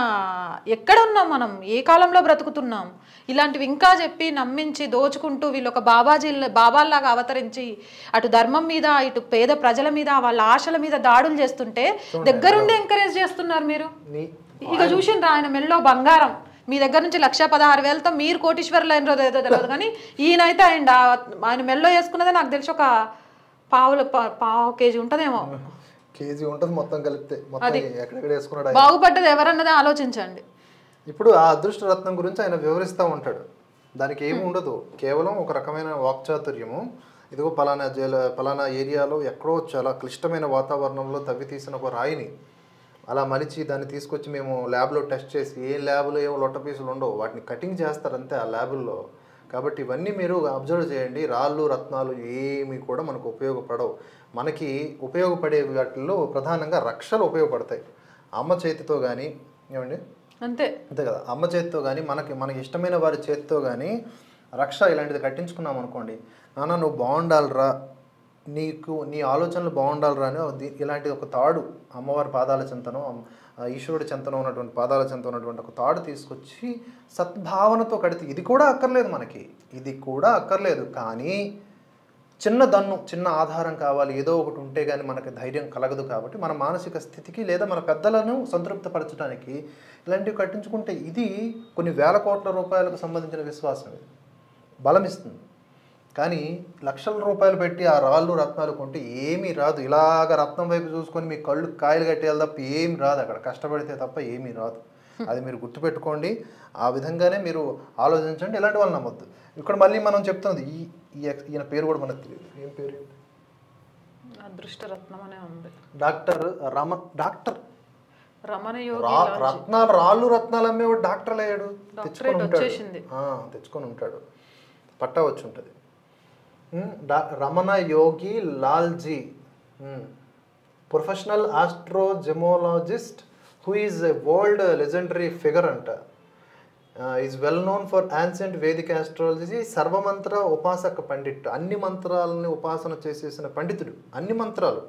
ఎక్కడ ఉన్నాం మనం, ఏ కాలంలో బ్రతుకుతున్నాం? ఇలాంటివి ఇంకా చెప్పి నమ్మించి దోచుకుంటూ వీళ్ళు ఒక బాబాల్లాగా అవతరించి అటు ధర్మం మీద ఇటు పేద ప్రజల మీద వాళ్ళ ఆశల మీద దాడులు చేస్తుంటే దగ్గరుండి ఎంకరేజ్ చేస్తున్నారు మీరు. ఇక చూసిండ్రా ఆయన మెల్లో బంగారం, మీ దగ్గర నుంచి 1,16,000తో మీరు కోటీశ్వరులు అయిన ఏదో తెలియదు కానీ ఈయనైతే ఆయన మెల్లో వేసుకున్నదే నాకు తెలిసి ఒక పావు కేజీ ఉంటుందేమో. కేజీ ఉంటుంది మొత్తం కలిపితే. మొత్తం ఎక్కడెక్కడ వేసుకున్నాడు. బాగుపడ్డది ఎవరన్నదే ఆలోచించండి. ఇప్పుడు ఆ అదృష్టరత్నం గురించి ఆయన వివరిస్తూ ఉంటాడు. దానికి ఏమి ఉండదు, కేవలం ఒక రకమైన వాక్చాతుర్యము. ఇదిగో పలానా ఏరియాలో ఎక్కడో చాలా క్లిష్టమైన వాతావరణంలో తవ్వి తీసిన ఒక రాయిని అలా మలిచి దాన్ని తీసుకొచ్చి మేము ల్యాబ్లో టెస్ట్ చేసి, ఏ ల్యాబ్లో ఏమో లొట్ట పీసులు ఉండవు, వాటిని కటింగ్ చేస్తారంతే ఆ ల్యాబుల్లో. కాబట్టి ఇవన్నీ మీరు అబ్జర్వ్ చేయండి. రాళ్ళు రత్నాలు ఏమి కూడా మనకు ఉపయోగపడవు. మనకి ఉపయోగపడే వాటిల్లో ప్రధానంగా రక్షలు ఉపయోగపడతాయి. అమ్మ చేతితో కానీ, ఏమండి అంతే కదా, అమ్మ చేతితో కానీ మనకి ఇష్టమైన వారి చేతితో కానీ రక్ష ఇలాంటిది కట్టించుకున్నాం అనుకోండి, నాన్న నువ్వు బాగుండాలిరా, నీ ఆలోచనలు బాగుండాలిరా అని ఇలాంటి ఒక తాడు, అమ్మవారి పాదాల చెంతనో ఈశ్వరుడి చెంతనో ఉన్నటువంటి పాదాల చెంత ఉన్నటువంటి ఒక తాడు తీసుకొచ్చి సద్భావనతో కడితే ఇది కూడా అక్కర్లేదు మనకి, ఇది కూడా అక్కర్లేదు. కానీ చిన్న ఆధారం కావాలి, ఏదో ఒకటి ఉంటే కానీ మనకి ధైర్యం కలగదు. కాబట్టి మన మానసిక స్థితికి లేదా మన పెద్దలను సంతృప్తిపరచడానికి ఇలాంటివి కట్టించుకుంటే ఇది కొన్ని వేల కోట్ల రూపాయలకు సంబంధించిన విశ్వాసం, ఇది బలం ఇస్తుంది. కానీ లక్షల రూపాయలు పెట్టి ఆ రాళ్ళు రత్నాలు కొంటే ఏమీ రాదు. ఇలాగ రత్నం వైపు చూసుకొని మీ కళ్ళు కాయలు కట్టేయాలి తప్ప ఏమి రాదు, అక్కడ కష్టపడితే తప్ప ఏమీ రాదు. అది మీరు గుర్తుపెట్టుకోండి. ఆ విధంగానే మీరు ఆలోచించండి, ఇలాంటి వాళ్ళు నమ్మొద్దు. ఇక్కడ మళ్ళీ మనం చెప్తున్నది ఈయన పేరు కూడా మనకు తెలియదు, ఏం పేరు? అదృష్టరత్నం అనే ఉంది. డాక్టర్ రమణ రత్నాలు, రాళ్ళు రత్నాలు అమ్మేవాడు డాక్టర్ అయ్యాడు, తెచ్చుకొని ఉంటాడు, పట్టా వచ్చి ఉంటుంది. Ramana Yogi Lalji, professional astrogemologist who is a world legendary figure anta, is well known for ancient Vedic astrology, Sarvamantra Upasaka pandit, అన్ని మంత్రాలని ఉపాసన చేసేసిన పండితుడు, అన్ని మంత్రాలు.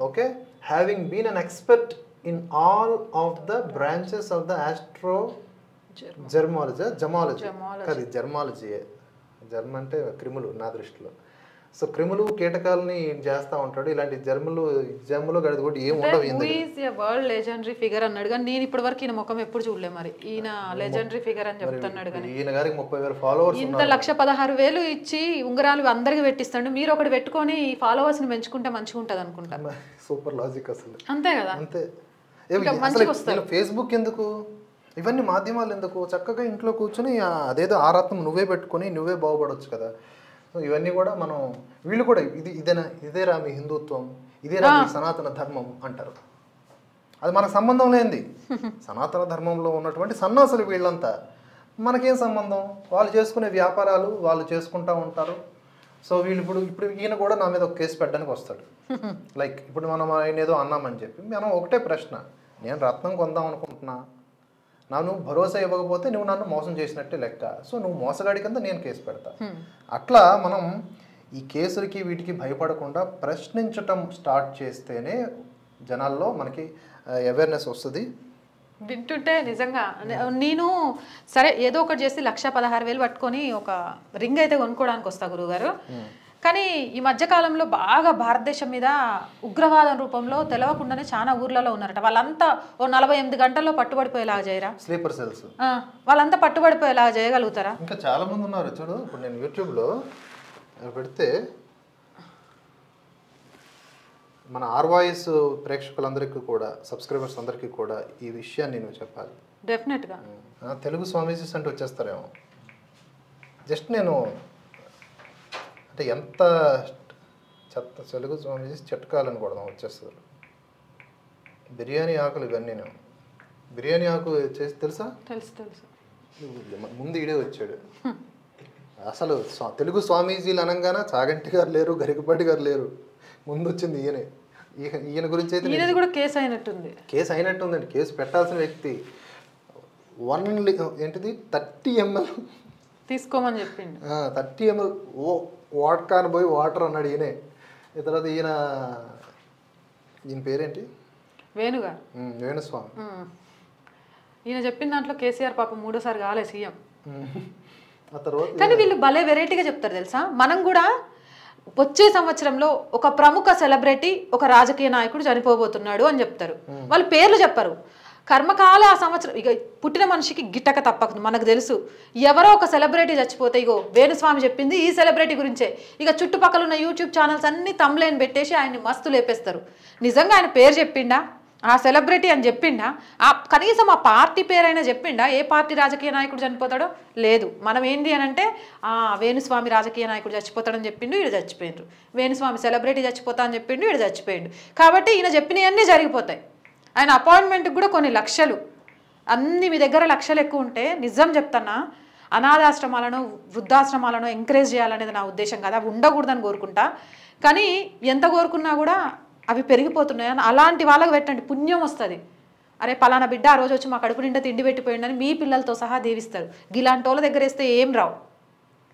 Okay, having been an expert in all of the branches of the astro gemology. Germ అంటే క్రిములు నా దృష్టిలో. సో క్రిములు కీటకాలని చేస్తూ ఉంటాడు. ఇలాంటి జర్ములు గడిది కూడా ఏం ఉండవు. వరల్డ్ లెజెండరీ ఫిగర్ అన్నాడు కానీ నేను ఇప్పటి వరకు ఈయన ముఖం ఎప్పుడు చూడలే. మరి ఈయన లెజెండరీ ఫిగర్ అని చెప్తున్నాడు కానీ ఈయన గారికి 30,000 ఫాలోవర్స్, ఇంత 1,16,000 ఇచ్చి ఉంగరాలు అందరికి పెట్టిస్తాడు. మీరు ఒకటి పెట్టుకొని ఫాలోవర్స్ ని పెంచుకుంటే మంచిగా ఉంటుంది అనుకుంటా. సూపర్ లాజిక్ అసలు. అంతే కదా, అంతే. అసలు ఫేస్బుక్ ఎందుకు, ఇవన్నీ మాధ్యమాలు ఎందుకు? చక్కగా ఇంట్లో కూర్చొని అదేదో ఆరాత్మ నువ్వే పెట్టుకొని నువ్వే బాగుపడవచ్చు కదా. ఇవన్నీ కూడా మనం వీళ్ళు కూడా ఇదేరా మీ హిందుత్వం, ఇదేరా మీ సనాతన ధర్మం అంటారు. అది మనకు సంబంధం లేనిది. సనాతన ధర్మంలో ఉన్నటువంటి సన్నాసులు వీళ్ళంతా. మనకేం సంబంధం? వాళ్ళు చేసుకునే వ్యాపారాలు వాళ్ళు చేసుకుంటూ ఉంటారు. సో వీళ్ళు ఇప్పుడు ఈయన కూడా నా మీద ఒక కేసు పెట్టడానికి వస్తాడు. లైక్ ఇప్పుడు మనం ఆయన ఏదో అన్నామని చెప్పి మనం ఒకటే ప్రశ్న, నేను రత్నం కొందాం అనుకుంటున్నా, నువ్వు భరోసా ఇవ్వకపోతే నువ్వు నన్ను మోసం చేసినట్టే లెక్క. సో నువ్వు మోసగాడి కింద నేను కేసు పెడతా. అట్లా మనం ఈ కేసులకి వీటికి భయపడకుండా ప్రశ్నించటం స్టార్ట్ చేస్తేనే జనాల్లో మనకి అవేర్నెస్ వస్తుంది. వింటుంటే నిజంగా నేను సరే ఏదో ఒకటి చేసి 1,16,000 పట్టుకొని ఒక రింగ్ అయితే కొనుక్కోవడానికి వస్తా గురువుగారు. కానీ ఈ మధ్యకాలంలో బాగా భారతదేశం మీద ఉగ్రవాదం రూపంలో తెలవకుండానే చాలా ఊర్లలో ఉన్నారట. వాళ్ళంతా ఓ 48 గంటల్లో పట్టుబడిపోయేలాగా చేయరా? స్లీపర్ సెల్స్ వాళ్ళంతా పట్టుబడిపోయేలాగా చేయగలుగుతారా? ఇంకా చాలా మంది ఉన్నారు చూడు. ఇప్పుడు నేను యూట్యూబ్లో పెడితే మన ఆర్వాయిస్ ప్రేక్షకులందరికీ కూడా, సబ్స్క్రైబర్స్ అందరికీ కూడా ఈ విషయాన్ని నేను చెప్పాలి. డెఫినెట్గా తెలుగు స్వామీజీస్ అంటే వచ్చేస్తారేమో. జస్ట్ నేను అంటే ఎంత చెత్త తెలుగు స్వామీజీస్ చిట్కాలని కూడా వచ్చేస్తారు. బిర్యానీ ఆకులు ఇవన్నీ. నేను బిర్యానీ ఆకు చేసి తెలుసా? తెలుసు. ముందు ఈడే వచ్చాడు. అసలు తెలుగు స్వామీజీలు అనగానే చాగంటి గారు లేరు, గరికపాటి గారు లేరు, ముందు వచ్చింది ఈయనే. ఈయన గురించి అయితే కూడా కేసు అయినట్టుందండి. కేసు పెట్టాల్సిన వ్యక్తి 30 ml తీసుకోమని చెప్పిండు. 30 ml వాట్కాన్ పోయి వాటర్ అన్నాడు ఈయనే. ఈ తర్వాత ఈయన పేరేంటి? వేణుస్వామి. ఈయన చెప్పిన దాంట్లో కేసీఆర్ పాపం 3వ సారి కాలే సీఎం. ఆ తర్వాత కానీ వీళ్ళు భలే వెరైటీగా చెప్తారు తెలుసా. మనం కూడా వచ్చే సంవత్సరంలో ఒక ప్రముఖ సెలబ్రిటీ, ఒక రాజకీయ నాయకుడు చనిపోబోతున్నాడు అని చెప్తారు. వాళ్ళు పేర్లు చెప్పరు. కర్మకాల ఆ సంవత్సరం ఇక పుట్టిన మనిషికి గిట్టక తప్పదు. మనకు తెలుసు ఎవరో ఒక సెలబ్రిటీ చచ్చిపోతే ఇగో వేణుస్వామి చెప్పింది ఈ సెలబ్రిటీ గురించే. ఇక చుట్టుపక్కల ఉన్న యూట్యూబ్ ఛానల్స్ అన్ని తమ్లైన్ పెట్టేసి ఆయన్ని మస్తు లేపేస్తారు. నిజంగా ఆయన పేరు చెప్పిండా, ఆ సెలబ్రిటీ అని చెప్పిండా, కనీసం ఆ పార్టీ పేరైనా చెప్పిండా? ఏ పార్టీ రాజకీయ నాయకుడు చనిపోతాడో లేదు. మనం ఏంటి అని అంటే వేణుస్వామి రాజకీయ నాయకుడు చచ్చిపోతాడని చెప్పిండు, ఈడ చచ్చిపోయిండ్రు. వేణుస్వామి సెలబ్రిటీ చచ్చిపోతా అని చెప్పిండు, ఈడ చచ్చిపోయిండు. కాబట్టి ఈయన చెప్పినవన్నీ జరిగిపోతాయి. ఆయన అపాయింట్మెంట్కి కూడా కొన్ని లక్షలు, అన్ని మీ దగ్గర లక్షలు ఎక్కువ ఉంటే నిజం చెప్తున్నా అనాథాశ్రమాలను, వృద్ధాశ్రమాలను ఎంకరేజ్ చేయాలనేది నా ఉద్దేశం కాదు. అవి ఉండకూడదని కోరుకుంటా. కానీ ఎంత కోరుకున్నా కూడా అవి పెరిగిపోతున్నాయి. అలాంటి వాళ్ళకి పెట్టండి, పుణ్యం వస్తుంది. అరే పలానా బిడ్డ ఆ రోజు వచ్చి మా కడుపు నిండా తిండి పెట్టిపోయిందని మీ పిల్లలతో సహా దీవిస్తారు. ఇలాంటి వాళ్ళ దగ్గర వేస్తే ఏం రావు.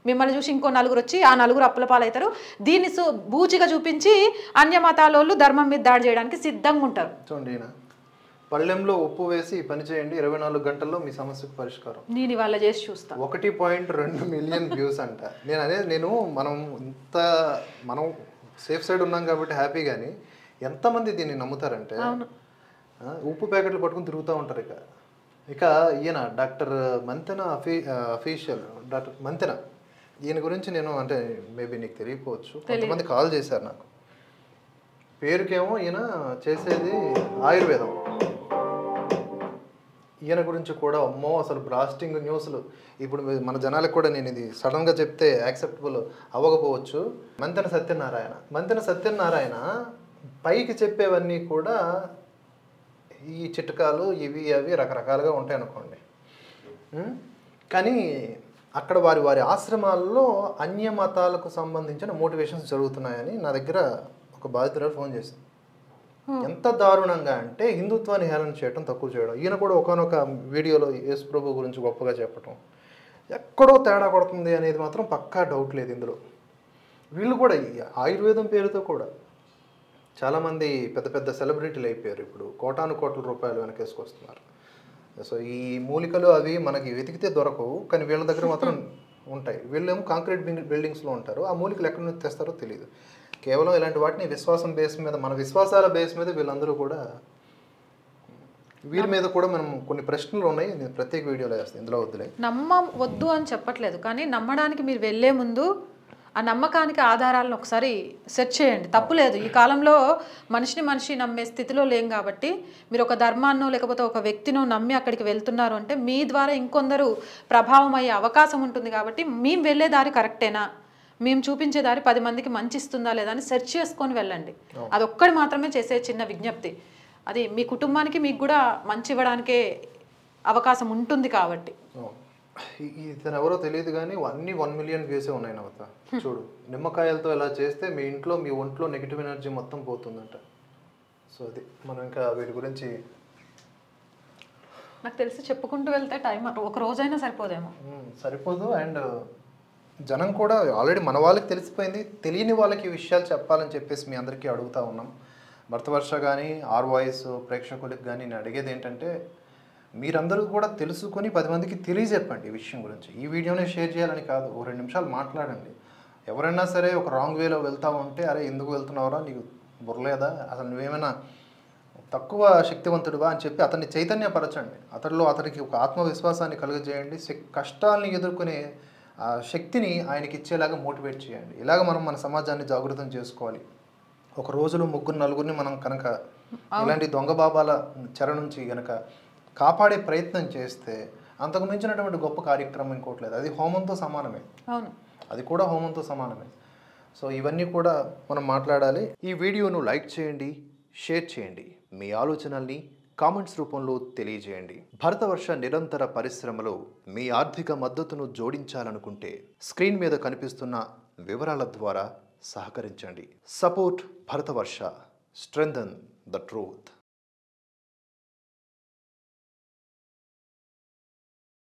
మిమ్మల్ని చూసి ఇంకో 4 వచ్చి ఆ 4 అప్పుల పాలవుతారు. దీన్ని బూచిగా చూపించి అన్యమతాలోళ్ళు ధర్మం మీద దాడి చేయడానికి సిద్ధంగా ఉంటారు. చూడండి, పళ్ళెంలో ఉప్పు వేసి పని చేయండి, 24 గంటల్లో మీ సమస్యకు పరిష్కారం. నేను ఇవాళ చేసి చూస్తాను. 1.2 మిలియన్ వ్యూస్ అంట. మనం సేఫ్ సైడ్ ఉన్నాం కాబట్టి హ్యాపీ. కానీ ఎంతమంది దీన్ని నమ్ముతారంటే ఉప్పు ప్యాకెట్లు పట్టుకుని తిరుగుతూ ఉంటారు. ఇక ఈయన doctor Manthena official doctor Manthena, ఈయన గురించి నేను అంటే మేబీ నీకు తెలియకపోవచ్చు, కొంతమంది కాల్ చేశారు నాకు. పేరుకేమో ఈయన చేసేది ఆయుర్వేదం. ఈయన గురించి కూడా అమ్మో అసలు బ్లాస్టింగ్ న్యూస్లు. ఇప్పుడు మన జనాలకు కూడా నేను ఇది సడన్గా చెప్తే యాక్సెప్టబుల్ అవ్వకపోవచ్చు. మంతెన సత్యనారాయణ పైకి చెప్పేవన్నీ కూడా ఈ చిట్కాలు ఇవి అవి రకరకాలుగా ఉంటాయి అనుకోండి. కానీ అక్కడ వారి ఆశ్రమాల్లో అన్య మతాలకు సంబంధించిన మోటివేషన్స్ జరుగుతున్నాయని నా దగ్గర ఒక బాధితురాలు ఫోన్ చేసింది. ఎంత దారుణంగా అంటే హిందుత్వాన్ని హేళన చేయడం, తక్కువ చేయడం. ఈయన కూడా ఒకనొక వీడియోలో యేసు ప్రభు గురించి గొప్పగా చెప్పటం, ఎక్కడో తేడా కొడుతుంది అనేది మాత్రం పక్కా డౌట్ లేదు ఇందులో. వీళ్ళు కూడా ఆయుర్వేదం పేరుతో కూడా చాలామంది పెద్ద పెద్ద సెలబ్రిటీలు అయిపోయారు. ఇప్పుడు కోటాను కోట్ల రూపాయలు వెనకేసుకొస్తున్నారు. సో ఈ మూలికలు అవి మనకి వెతికితే దొరకవు, కానీ వీళ్ళ దగ్గర మాత్రం ఉంటాయి, వీళ్ళేమో కాంక్రీట్ బిల్డింగ్స్లో ఉంటారు. ఆ మూలికలు ఎక్కడి నుంచి తెస్తారో తెలియదు. కేవలం ఇలాంటి వాటిని విశ్వాసం బేస్ మీద, మన విశ్వాసాల బేస్ మీద వీళ్ళందరూ కూడా, వీరి మీద కూడా మనం కొన్ని ప్రశ్నలు ఉన్నాయి, నేను ప్రత్యేక వీడియోలో వేస్తాను, ఇందులో వద్దులే. వద్దు అని చెప్పట్లేదు, కానీ నమ్మడానికి మీరు వెళ్ళే ముందు ఆ నమ్మకానికి ఆధారాలను ఒకసారి సెర్చ్ చేయండి. తప్పులేదు, ఈ కాలంలో మనిషి నమ్మే స్థితిలో లేం కాబట్టి మీరు ఒక ధర్మాన్నో లేకపోతే ఒక వ్యక్తినో నమ్మి అక్కడికి వెళ్తున్నారు అంటే మీ ద్వారా ఇంకొందరు ప్రభావం అయ్యే అవకాశం ఉంటుంది. కాబట్టి మేము వెళ్ళే దారి కరెక్టేనా, మేము చూపించే దారి 10 మందికి మంచి ఇస్తుందా లేదా అని సెర్చ్ చేసుకొని వెళ్ళండి. అదొక్కటి మాత్రమే చేసే చిన్న విజ్ఞప్తి. అది మీ కుటుంబానికి మీకు కూడా మంచి ఇవ్వడానికే అవకాశం ఉంటుంది కాబట్టి. ఇతను ఎవరో తెలియదు కానీ అన్ని 1 మిలియన్ వ్యూసే ఉన్నాయి నవత. చూడు, నిమ్మకాయలతో ఇలా చేస్తే మీ ఇంట్లో మీ ఒంట్లో నెగిటివ్ ఎనర్జీ మొత్తం పోతుందంట. సో అది మనం ఇంకా వీటి గురించి నాకు తెలిసి చెప్పుకుంటూ వెళ్తే టైం ఒక రోజైనా సరిపోదేమో. సరిపోదు. అండ్ జనం కూడా ఆల్రెడీ మన వాళ్ళకి తెలిసిపోయింది, తెలియని వాళ్ళకి ఈ విషయాలు చెప్పాలని చెప్పేసి మీ అందరికీ అడుగుతూ ఉన్నాం. భర్తవర్ష కానీ ఆర్ వాయిస్ ప్రేక్షకులకు కానీ నేను అడిగేది ఏంటంటే, మీరందరూ కూడా తెలుసుకొని 10 మందికి తెలియజెప్పండి ఈ విషయం గురించి. ఈ వీడియోనే షేర్ చేయాలని కాదు, ఓ 2 నిమిషాలు మాట్లాడండి. ఎవరైనా సరే ఒక రాంగ్ వేలో వెళ్తా ఉంటే, అరే ఎందుకు వెళ్తున్నావురా, నీకు బుర్రలేదా, అసలు నువ్వేమైనా తక్కువ శక్తివంతుడువా అని చెప్పి అతన్ని చైతన్యపరచండి. అతనికి ఒక ఆత్మవిశ్వాసాన్ని కలుగజేయండి. కష్టాలని ఎదుర్కొనే శక్తిని ఆయనకి ఇచ్చేలాగా మోటివేట్ చేయండి. ఇలాగ మనం మన సమాజాన్ని జాగృతం చేసుకోవాలి. ఒక రోజులో 3-4 మనం కనుక ఇలాంటి దొంగ బాబాల చెర నుంచి కనుక కాపాడే ప్రయత్నం చేస్తే అంతకు మించినటువంటి గొప్ప కార్యక్రమం ఇంకోట్లేదు. అది హోమంతో సమానమే. అవును, అది కూడా హోమంతో సమానమే. సో ఇవన్నీ కూడా మనం మాట్లాడాలి. ఈ వీడియోను లైక్ చేయండి, షేర్ చేయండి, మీ ఆలోచనల్ని కామెంట్స్ రూపంలో తెలియజేయండి. భరతవర్ష నిరంతర పరిశ్రమలో మీ ఆర్థిక మద్దతును జోడించాలనుకుంటే స్క్రీన్ మీద కనిపిస్తున్న వివరాల ద్వారా సహకరించండి. Support Bharatavarsha, strengthen the truth.